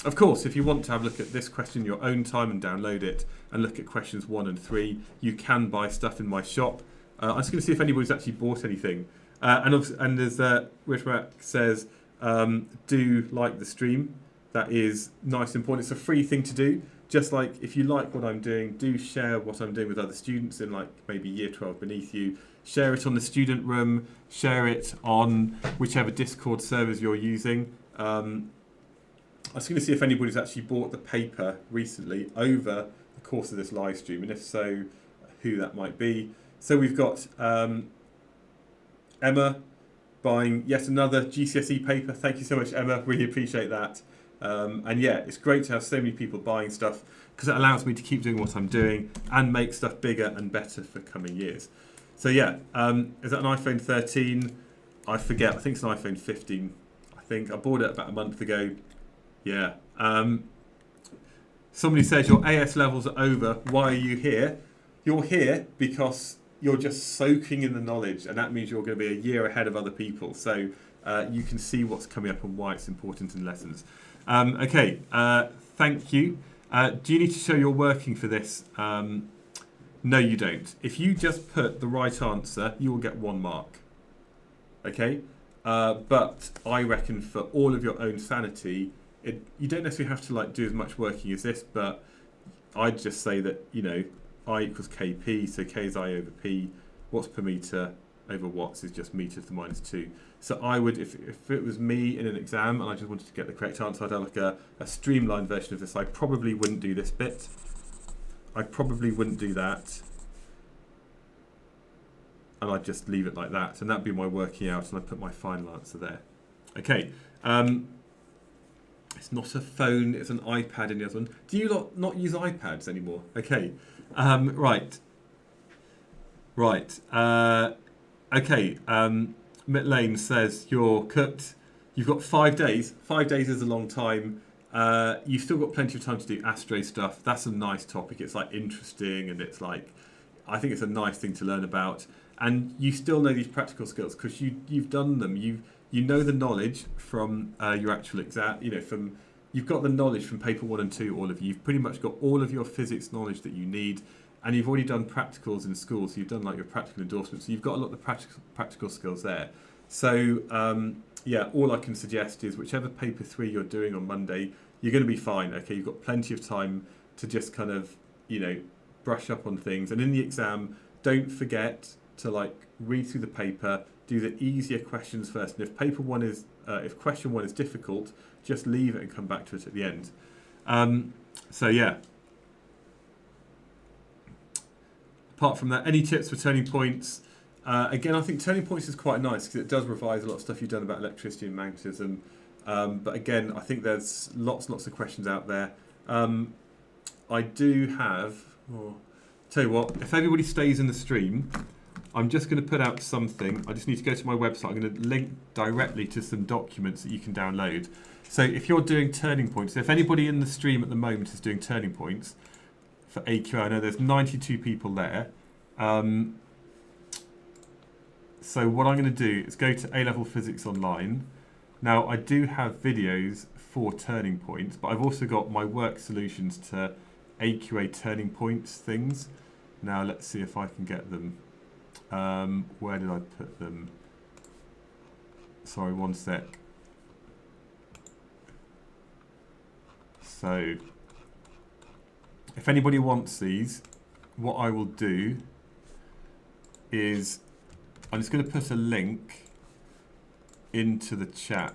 Of course, if you want to have a look at this question in your own time and download it and look at questions 1 and 3, you can buy stuff in my shop. I'm just going to see if anybody's actually bought anything. And as Richmark says, do like the stream. That is nice and important. It's a free thing to do. Just like if you like what I'm doing, do share what I'm doing with other students in like maybe year 12 beneath you. Share it on the student room. Share it on whichever Discord servers you're using. I was going to see if anybody's actually bought the paper recently over the course of this live stream, and if so, who that might be. So we've got Emma buying yet another GCSE paper. Thank you so much, Emma. Really appreciate that. And yeah, it's great to have so many people buying stuff because it allows me to keep doing what I'm doing and make stuff bigger and better for coming years. So yeah, is that an iPhone 13? I forget. I think it's an iPhone 15. I think I bought it about a month ago. Yeah. Somebody says your AS levels are over. Why are you here? You're here because you're just soaking in the knowledge, and that means you're going to be a year ahead of other people. So you can see what's coming up and why it's important in lessons. Okay, thank you. Do you need to show you're working for this? No, you don't. If you just put the right answer, you will get 1 mark. Okay? But I reckon for all of your own sanity, you don't necessarily have to like do as much working as this, but I'd just say that, you know, I equals kp, so k is I over p, watts per metre over watts is just metre to the minus 2. So I would, if it was me in an exam and I just wanted to get the correct answer, I'd have like a streamlined version of this. I probably wouldn't do this bit. I probably wouldn't do that. And I'd just leave it like that. And that'd be my working out, and I'd put my final answer there. Okay. It's not a phone, it's an iPad in the other one. Do you not use iPads anymore? Okay. Right. Okay. Mitt Lane says you're cooked. You've got 5 days. 5 days is a long time. You've still got plenty of time to do astro stuff. That's a nice topic. It's like interesting, and it's like, I think it's a nice thing to learn about. And you still know these practical skills because you've done them. You know the knowledge from your actual exam. You know, you've got the knowledge from paper 1 and 2. All of you. You've pretty much got all of your physics knowledge that you need. And you've already done practicals in school, so you've done like your practical endorsements. So you've got a lot of the practical skills there. So yeah, all I can suggest is whichever paper 3 you're doing on Monday, you're going to be fine. Okay, you've got plenty of time to just kind of, you know, brush up on things. And in the exam, don't forget to like read through the paper, do the easier questions first. And if if question 1 is difficult, just leave it and come back to it at the end. So yeah. Apart from that, any tips for turning points? Again, I think turning points is quite nice because it does revise a lot of stuff you've done about electricity and magnetism. But again, I think there's lots of questions out there. I do have... tell you what, if everybody stays in the stream, I'm just going to put out something. I just need to go to my website. I'm going to link directly to some documents that you can download. So if you're doing turning points, if anybody in the stream at the moment is doing turning points for AQA, I know there's 92 people there. So what I'm going to do is go to A-Level Physics Online. Now, I do have videos for turning points, but I've also got my work solutions to AQA turning points things. Now, let's see if I can get them. Where did I put them? Sorry, one sec. So, if anybody wants these, what I will do is I'm just going to put a link into the chat.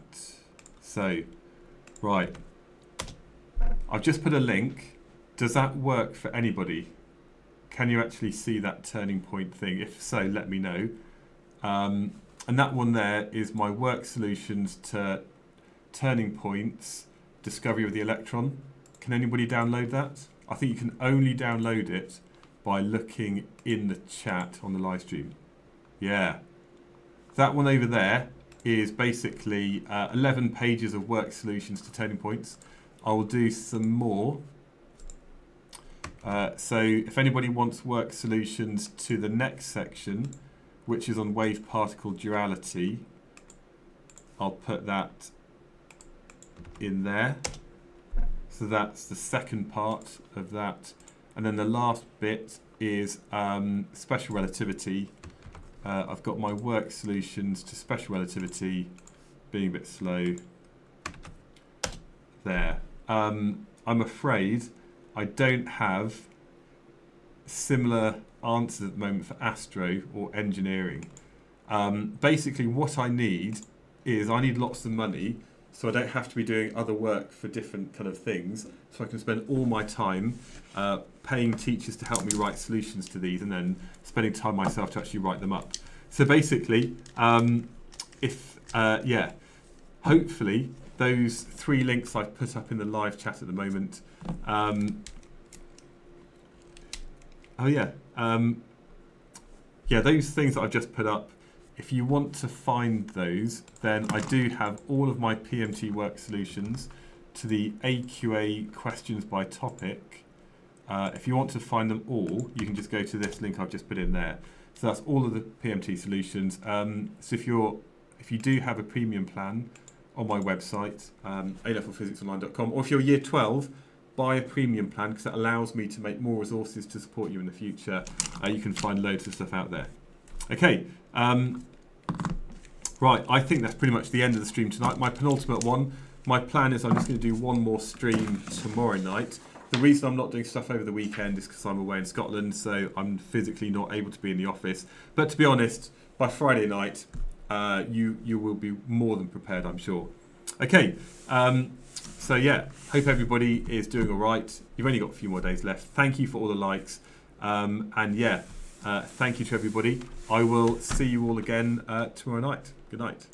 So, right, I've just put a link. Does that work for anybody? Can you actually see that turning point thing? If so, let me know. And that one there is my work solutions to turning points, discovery of the electron. Can anybody download that? I think you can only download it by looking in the chat on the live stream. Yeah. That one over there is basically 11 pages of work solutions to turning points. I will do some more. So if anybody wants work solutions to the next section, which is on wave-particle duality, I'll put that in there. So that's the second part of that. And then the last bit is special relativity. I've got my work solutions to special relativity, being a bit slow there. I'm afraid I don't have similar answers at the moment for astro or engineering. Basically what I need is I need lots of money so I don't have to be doing other work for different kind of things, so I can spend all my time paying teachers to help me write solutions to these and then spending time myself to actually write them up. So basically, yeah, hopefully those 3 links I've put up in the live chat at the moment. Yeah, those things that I've just put up, if you want to find those, then I do have all of my PMT work solutions to the AQA questions by topic. If you want to find them all, you can just go to this link I've just put in there. So that's all of the PMT solutions. So if you do have a premium plan on my website, alevelphysicsonline.com, or if you're year 12, buy a premium plan because that allows me to make more resources to support you in the future. You can find loads of stuff out there. Okay, right, I think that's pretty much the end of the stream tonight. My penultimate one. My plan is I'm just going to do one more stream tomorrow night. The reason I'm not doing stuff over the weekend is because I'm away in Scotland, so I'm physically not able to be in the office. But to be honest, by Friday night, you will be more than prepared, I'm sure. Okay, so yeah, hope everybody is doing all right. You've only got a few more days left. Thank you for all the likes. And yeah, thank you to everybody. I will see you all again tomorrow night. Good night.